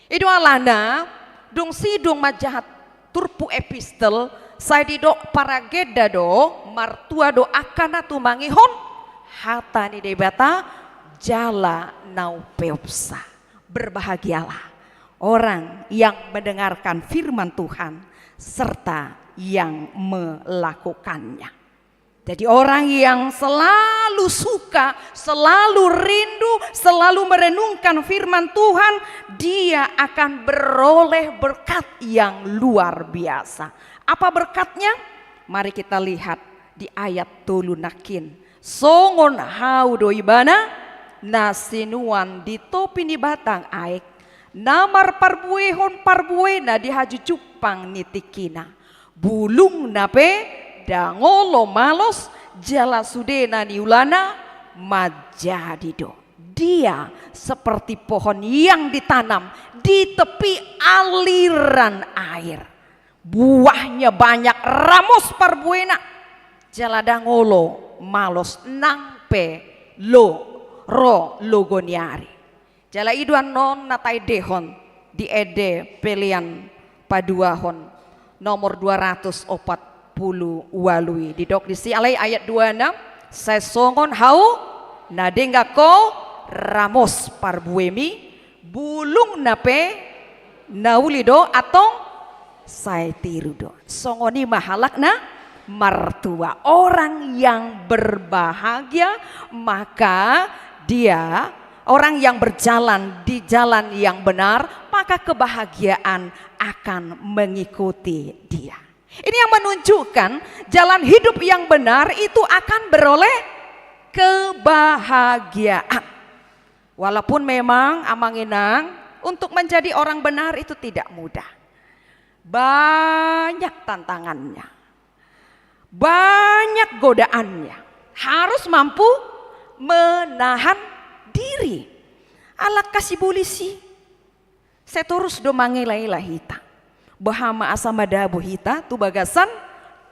Itu alana dong sidong majahat turpu epistel saya didok para geda do martua do akana tumangihon hatani di bata. Jala naupeopsa. Berbahagialah orang yang mendengarkan firman Tuhan serta yang melakukannya. Jadi orang yang selalu suka, selalu rindu, selalu merenungkan firman Tuhan, dia akan beroleh berkat yang luar biasa. Apa berkatnya? Mari kita lihat di ayat 3 nakin. Songon hau do ibana nasinuan di topi ni batang aik namar parbuena di haji cupang nitikina bulung nape dangolo malos jala sudena ni ulana majadido. Dia seperti pohon yang ditanam di tepi aliran air, buahnya banyak, ramos parbuena jala dangolo malos nangpe lo ro logoniari. Jala iduan non natai dehon di ede pelian paduahon nomor 240 walui didok di sialai ayat 26 sesongon hau nadengga ko ramos parbuemi bulung nape naulido atong saya tirudo songoni mahalak na mertua. Orang yang berbahagia maka dia orang yang berjalan di jalan yang benar, maka kebahagiaan akan mengikuti dia. Ini yang menunjukkan jalan hidup yang benar itu akan beroleh kebahagiaan. Walaupun memang Amanginang untuk menjadi orang benar itu tidak mudah. Banyak tantangannya, banyak godaannya. Harus mampu menahan diri. Alak kasih polisi. Saya terus do mangilai hita. Bahama asama dabu hita tu bagasan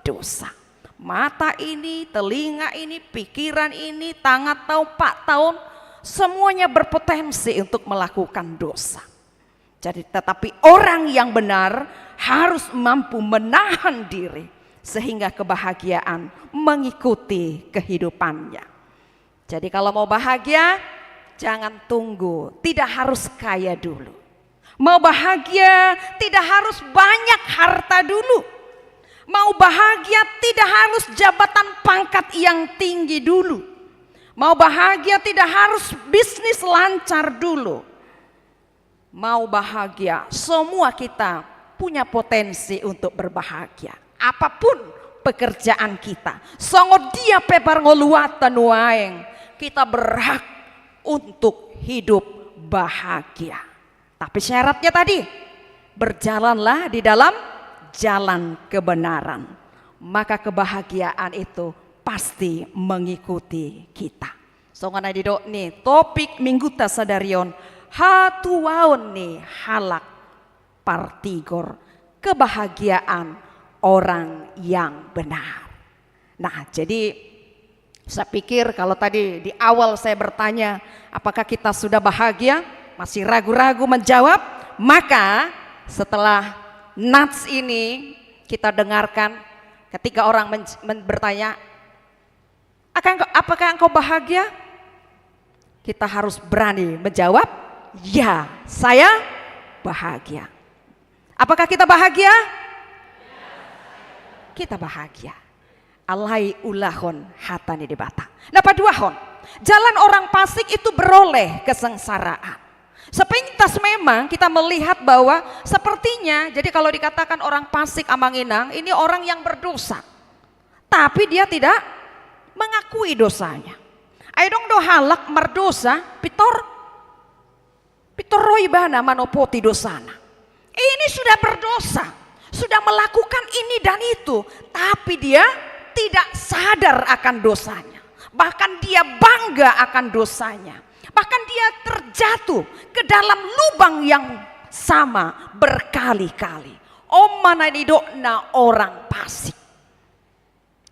dosa. Mata ini, telinga ini, pikiran ini, tangan tahun, pak tahun, semuanya berpotensi untuk melakukan dosa. Jadi tetapi orang yang benar harus mampu menahan diri sehingga kebahagiaan mengikuti kehidupannya. Jadi kalau mau bahagia, jangan tunggu, tidak harus kaya dulu. Mau bahagia, tidak harus banyak harta dulu. Mau bahagia, tidak harus jabatan pangkat yang tinggi dulu. Mau bahagia, tidak harus bisnis lancar dulu. Mau bahagia, semua kita punya potensi untuk berbahagia. Apapun pekerjaan kita, songo dia pebar ngoluatan waeng. Kita berhak untuk hidup bahagia. Tapi syaratnya tadi, berjalanlah di dalam jalan kebenaran. Maka kebahagiaan itu pasti mengikuti kita. Songan adidok nih, topik minggu tasadarion, hatuaon nih halak partigor, kebahagiaan orang yang benar. Nah jadi saya pikir kalau tadi di awal saya bertanya apakah kita sudah bahagia, masih ragu-ragu menjawab, maka setelah nats ini kita dengarkan ketika orang bertanya, apakah engkau bahagia? Kita harus berani menjawab, ya saya bahagia. Apakah kita bahagia? Kita bahagia. Alai ulahon hatani dibata. Napa dua hon? Jalan orang fasik itu beroleh kesengsaraan. Sepintas memang kita melihat bahwa sepertinya, jadi kalau dikatakan orang fasik Amanginang, ini orang yang berdosa. Tapi dia tidak mengakui dosanya. Ayo dong do halak merdosa, pitor roibana manopoti dosana. Ini sudah berdosa, sudah melakukan ini dan itu, tapi dia tidak sadar akan dosanya. Bahkan dia bangga akan dosanya. Bahkan dia terjatuh ke dalam lubang yang sama berkali-kali. Omananidokna orang fasik.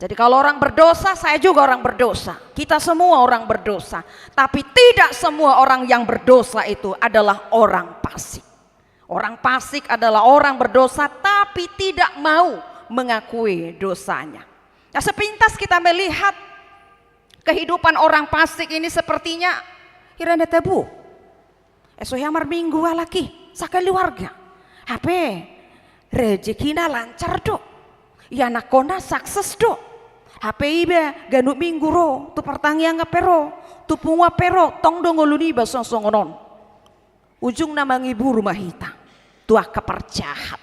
Jadi kalau orang berdosa, saya juga orang berdosa. Kita semua orang berdosa. Tapi tidak semua orang yang berdosa itu adalah orang fasik. Orang fasik adalah orang berdosa tapi tidak mau mengakui dosanya. Nah, sepintas kita melihat kehidupan orang fasik ini sepertinya irene tebu. Esoyamar minggu lagi sakali warga. HP rezekina lancar do. Ya nakona sukses do. HP ibe ganuk minggu ro tu pertanyaan ngapero, tu punga pero tong dongoluni basong-songonon. Ujung nama ngiburu mahita. Tua keperjahat.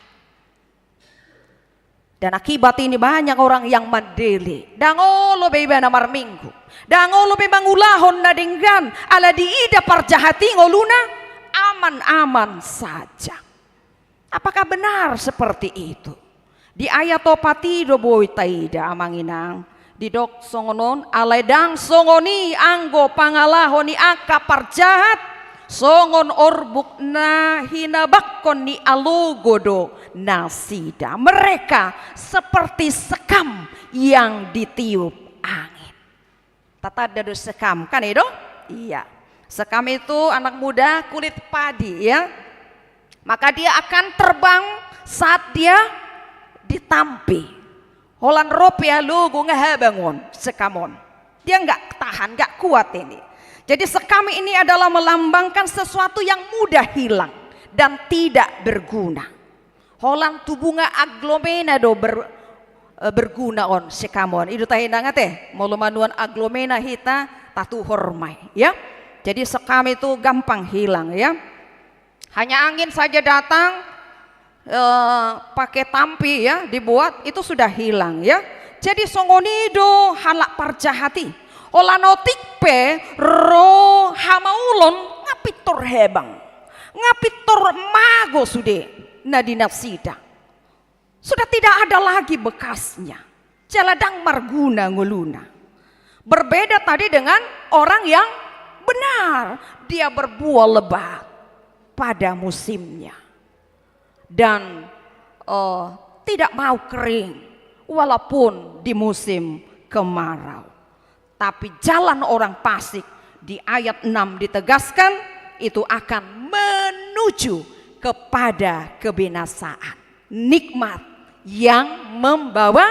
Dan akibat ini banyak orang yang mandeli. Dangolo beba namar minggu. Dangolo beba ngulahon na denggan. Ala diida parjahati ngoluna. Aman-aman saja. Apakah benar seperti itu? Di ayat topati do boy taida Amanginang. Di dok songonon. Aledang songoni anggo pangalahoni aka parjahat. Songon orbuk na hinabakon ni alugodo nasida. Mereka seperti sekam yang ditiup angin. Tata dadu sekam kan itu? Iya. Sekam itu anak muda kulit padi ya. Maka dia akan terbang saat dia ditampi. Holan ropi alugo ngehabangon sekamon. Dia nggak tahan, nggak kuat ini. Jadi sekam ini adalah melambangkan sesuatu yang mudah hilang dan tidak berguna. Holang tubunga aglomena do berguna on sekamon itu tahinangat malumanuan aglomena hita tatu hormai ya. Jadi sekam itu gampang hilang ya. Hanya angin saja datang pakai tampi ya dibuat itu sudah hilang ya. Jadi songonido halak parjahati olanotik pe ro hamaulon ngapitor hebang ngapitor mago sude nadinafsida sudah tidak ada lagi bekasnya. Jaladang marguna nguluna. Berbeda tadi dengan orang yang benar, dia berbuah lebat pada musimnya dan tidak mau kering walaupun di musim kemarau. Tapi jalan orang fasik di ayat 6 ditegaskan itu akan menuju kepada kebinasaan, nikmat yang membawa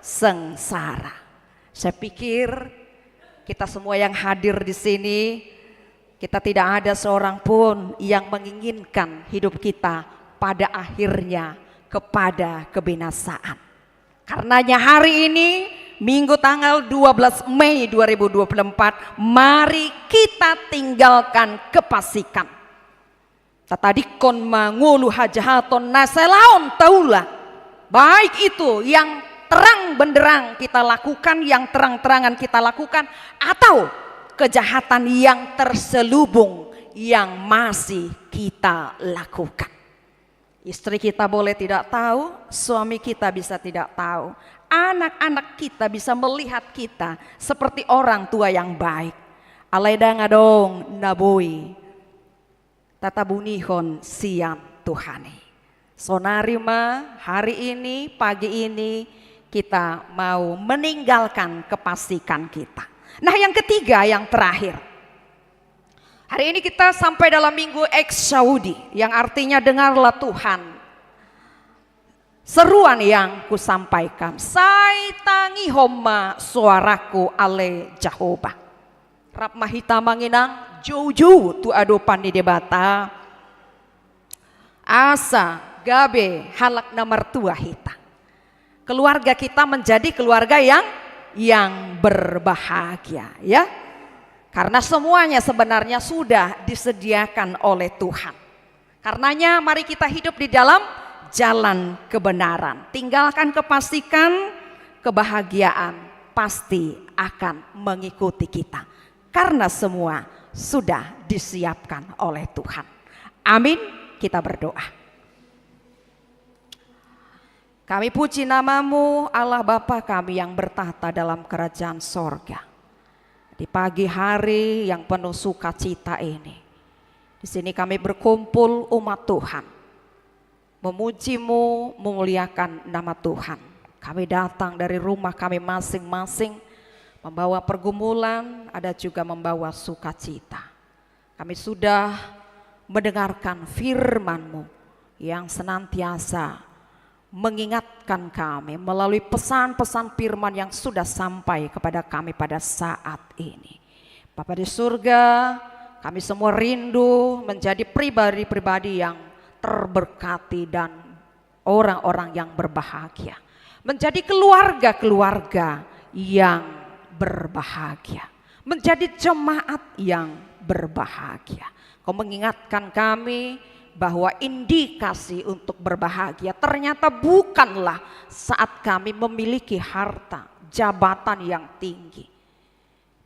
sengsara. Saya pikir kita semua yang hadir di sini, kita tidak ada seorang pun yang menginginkan hidup kita pada akhirnya kepada kebinasaan. Karenanya hari ini Minggu tanggal 12 Mei 2024, mari kita tinggalkan kefasikan. Tatadikon mangulu hajahaton naselaon taulah. Baik itu yang terang benderang kita lakukan, yang terang-terangan kita lakukan, atau kejahatan yang terselubung yang masih kita lakukan. Istri kita boleh tidak tahu, suami kita bisa tidak tahu, anak-anak kita bisa melihat kita seperti orang tua yang baik. Alaidang adong naboi tatabunihon siang Tuhani. Sonarima hari ini, pagi ini kita mau meninggalkan kefasikan kita. Nah yang ketiga, yang terakhir. Hari ini kita sampai dalam minggu Eksaudi, yang artinya dengarlah Tuhan. Seruan yang kusampaikan, sai tangi homa suaraku ale Jehovah. Rap mahita manginang, jauh-jauh tu adopan di debata. Asa gabe halak na mertua hita. Keluarga kita menjadi keluarga yang berbahagia ya. Karena semuanya sebenarnya sudah disediakan oleh Tuhan. Karenanya mari kita hidup di dalam jalan kebenaran. Tinggalkan kefasikan, kebahagiaan pasti akan mengikuti kita. Karena semua sudah disiapkan oleh Tuhan. Amin, kita berdoa. Kami puji namamu Allah Bapa kami yang bertahta dalam kerajaan sorga. Di pagi hari yang penuh sukacita ini, di sini kami berkumpul umat Tuhan, memujimu, memuliakan nama Tuhan. Kami datang dari rumah kami masing-masing, membawa pergumulan, ada juga membawa sukacita. Kami sudah mendengarkan firman-Mu yang senantiasa mengingatkan kami melalui pesan-pesan firman yang sudah sampai kepada kami pada saat ini. Bapa di surga, kami semua rindu menjadi pribadi-pribadi yang terberkati dan orang-orang yang berbahagia. Menjadi keluarga-keluarga yang berbahagia. Menjadi jemaat yang berbahagia. Kau mengingatkan kami bahwa indikasi untuk berbahagia ternyata bukanlah saat kami memiliki harta, jabatan yang tinggi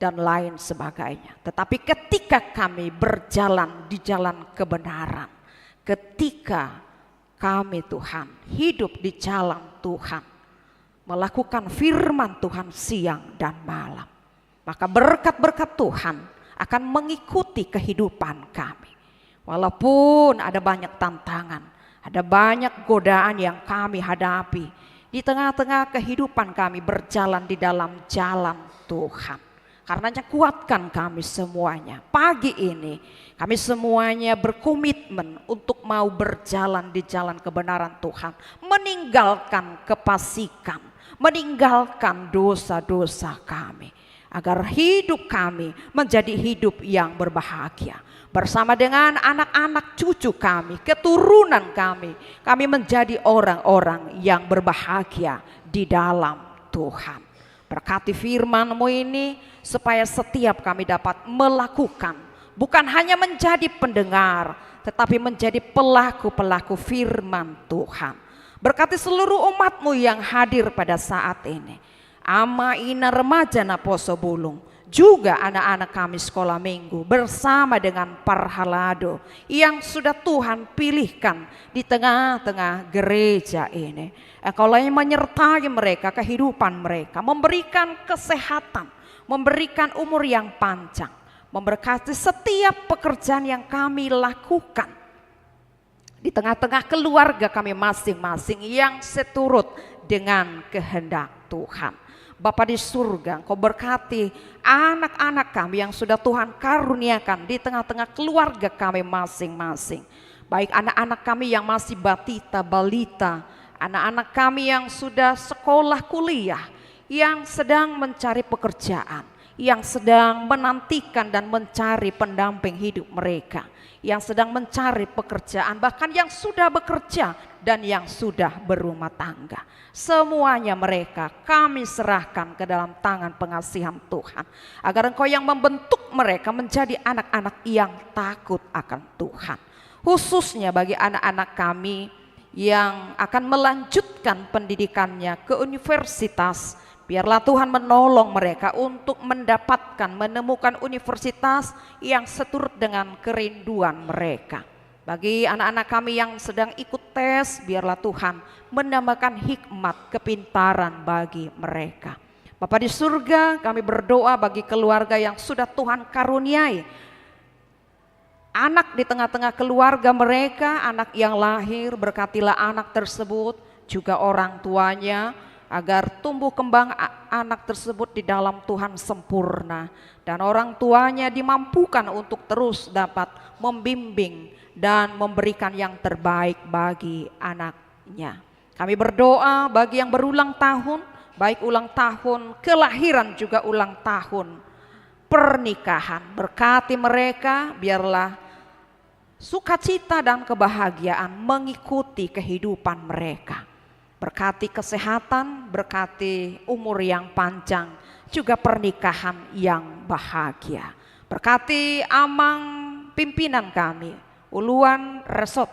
dan lain sebagainya. Tetapi ketika kami berjalan di jalan kebenaran, ketika kami Tuhan hidup di jalan Tuhan, melakukan firman Tuhan siang dan malam, maka berkat-berkat Tuhan akan mengikuti kehidupan kami. Walaupun ada banyak tantangan, ada banyak godaan yang kami hadapi di tengah-tengah kehidupan kami berjalan di dalam jalan Tuhan. Karenanya kuatkan kami semuanya. Pagi ini kami semuanya berkomitmen untuk mau berjalan di jalan kebenaran Tuhan, meninggalkan kefasikan, meninggalkan dosa-dosa kami, agar hidup kami menjadi hidup yang berbahagia. Bersama dengan anak-anak cucu kami, keturunan kami menjadi orang-orang yang berbahagia di dalam Tuhan. Berkati firman-Mu ini supaya setiap kami dapat melakukan, bukan hanya menjadi pendengar, tetapi menjadi pelaku-pelaku firman Tuhan. Berkati seluruh umat-Mu yang hadir pada saat ini. Ama ina remaja na Poso Bulung, juga anak-anak kami sekolah minggu bersama dengan parhalado yang sudah Tuhan pilihkan di tengah-tengah gereja ini. Engkaulah yang menyertai mereka, kehidupan mereka, memberikan kesehatan, memberikan umur yang panjang, memberkati setiap pekerjaan yang kami lakukan di tengah-tengah keluarga kami masing-masing yang seturut dengan kehendak Tuhan. Bapa di surga, Engkau berkati anak-anak kami yang sudah Tuhan karuniakan di tengah-tengah keluarga kami masing-masing. Baik anak-anak kami yang masih batita, balita, anak-anak kami yang sudah sekolah kuliah, yang sedang mencari pekerjaan, yang sedang menantikan dan mencari pendamping hidup mereka, yang sedang mencari pekerjaan, bahkan yang sudah bekerja dan yang sudah berumah tangga. Semuanya mereka kami serahkan ke dalam tangan pengasihan Tuhan, agar Engkau yang membentuk mereka menjadi anak-anak yang takut akan Tuhan. Khususnya bagi anak-anak kami yang akan melanjutkan pendidikannya ke universitas, biarlah Tuhan menolong mereka untuk mendapatkan, menemukan universitas yang seturut dengan kerinduan mereka. Bagi anak-anak kami yang sedang ikut tes, biarlah Tuhan menambahkan hikmat, kepintaran bagi mereka. Bapa di surga, kami berdoa bagi keluarga yang sudah Tuhan karuniai anak di tengah-tengah keluarga mereka, anak yang lahir, berkatilah anak tersebut, juga orang tuanya, agar tumbuh kembang anak tersebut di dalam Tuhan sempurna, dan orang tuanya dimampukan untuk terus dapat membimbing dan memberikan yang terbaik bagi anaknya. Kami berdoa bagi yang berulang tahun, baik ulang tahun kelahiran juga ulang tahun pernikahan, berkati mereka, biarlah sukacita dan kebahagiaan mengikuti kehidupan mereka. Berkati kesehatan, berkati umur yang panjang, juga pernikahan yang bahagia. Berkati amang pimpinan kami, Uluan Resort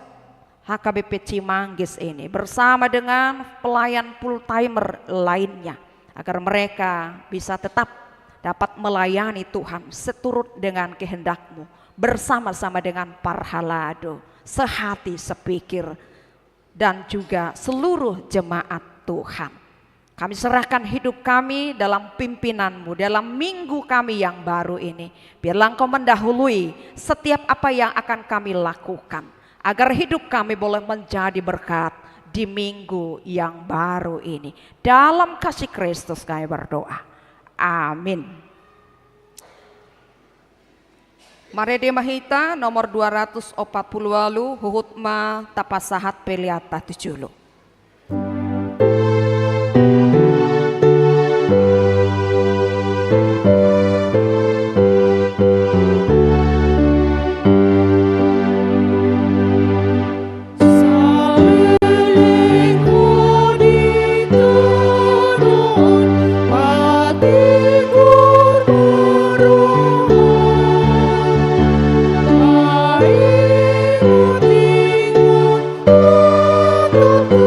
HKBP Cimanggis ini, bersama dengan pelayan full timer lainnya, agar mereka bisa tetap dapat melayani Tuhan seturut dengan kehendak-Mu, bersama-sama dengan parhalado, sehati sepikir, dan juga seluruh jemaat Tuhan. Kami serahkan hidup kami dalam pimpinan-Mu, dalam minggu kami yang baru ini. Biarlah Engkau mendahului setiap apa yang akan kami lakukan, agar hidup kami boleh menjadi berkat di minggu yang baru ini. Dalam kasih Kristus kami berdoa. Amin. Marede Mahita nomor 240 walu Huhutma Tapasahat Peliata Tujulu. Ku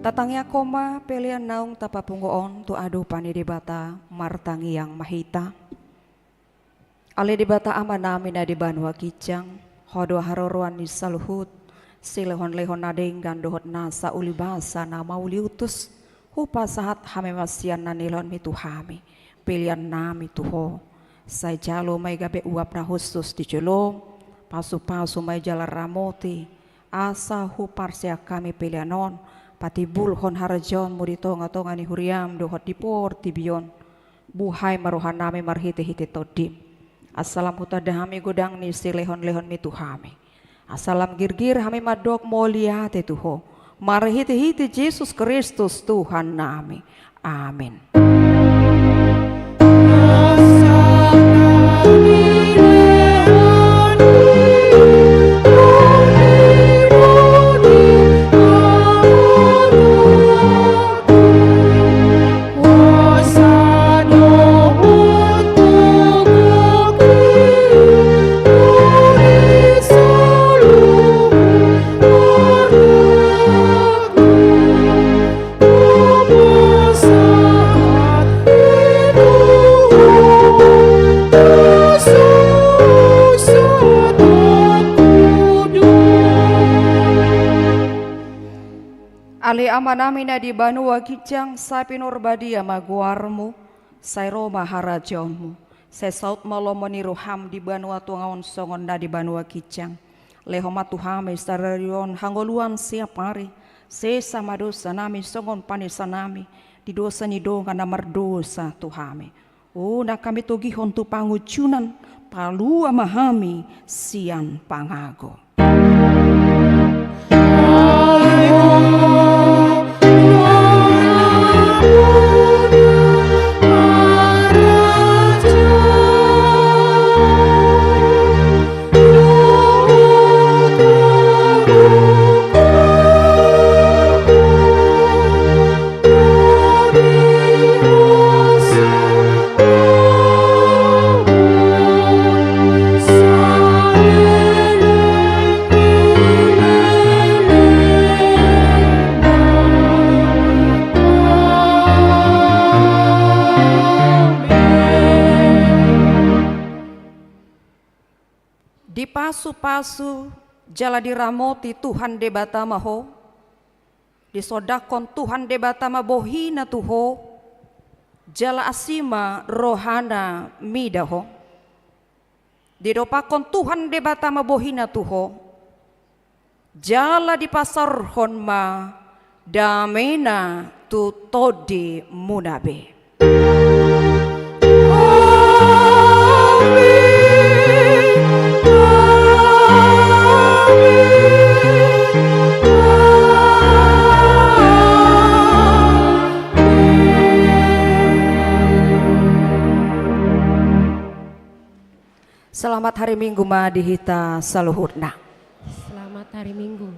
Tatangya koma pelian naung tapapungoon tu adu pani debata martangi yang mahita. Ale debata amanami na di banwa kijang hodo haroruan ni saluhut silehon lehon nadeng gandohot nasa uli basa nama uli utus hupa sahat hame masian nanilon mitu hame pelian nami tuho sai jalo mai gabe uap na khusus di jelo pasu-pasu mai jalar ramoti asa hupar sia kami pelianon pati bulhon harajon muritonga-tonga ni huriam dohot dipor tibion buhai maruhan nami marhite-hite todim asalam hutadahami godang ni silehon-lehon mitu hame asalam girgir hami madok moliate tuho marhite-hite Yesus Kristus Tuhan nami amin. Ali amanami na di banua kijang sa pinurbadia maguarmu say Roma harajonmu say saut malomoni ruham di banua tuangaon songon na di banua kijang lehoma tuhame sararion hangoluan siap hari se sama dosa nami songon panisanami di dosa ni donga na mardosa tuhame na kami togihon tu pangucunan palu amahami sian pangago. Di pasu-pasu jala diramoti Tuhan debata maho disodakon Tuhan debata mabohina tuho jala asima rohana midaho didopakon Tuhan debata mabohina tuho jala di pasar honma damena tu todi munabe. Selamat hari Minggu ma dihita saluhutna. Selamat hari Minggu.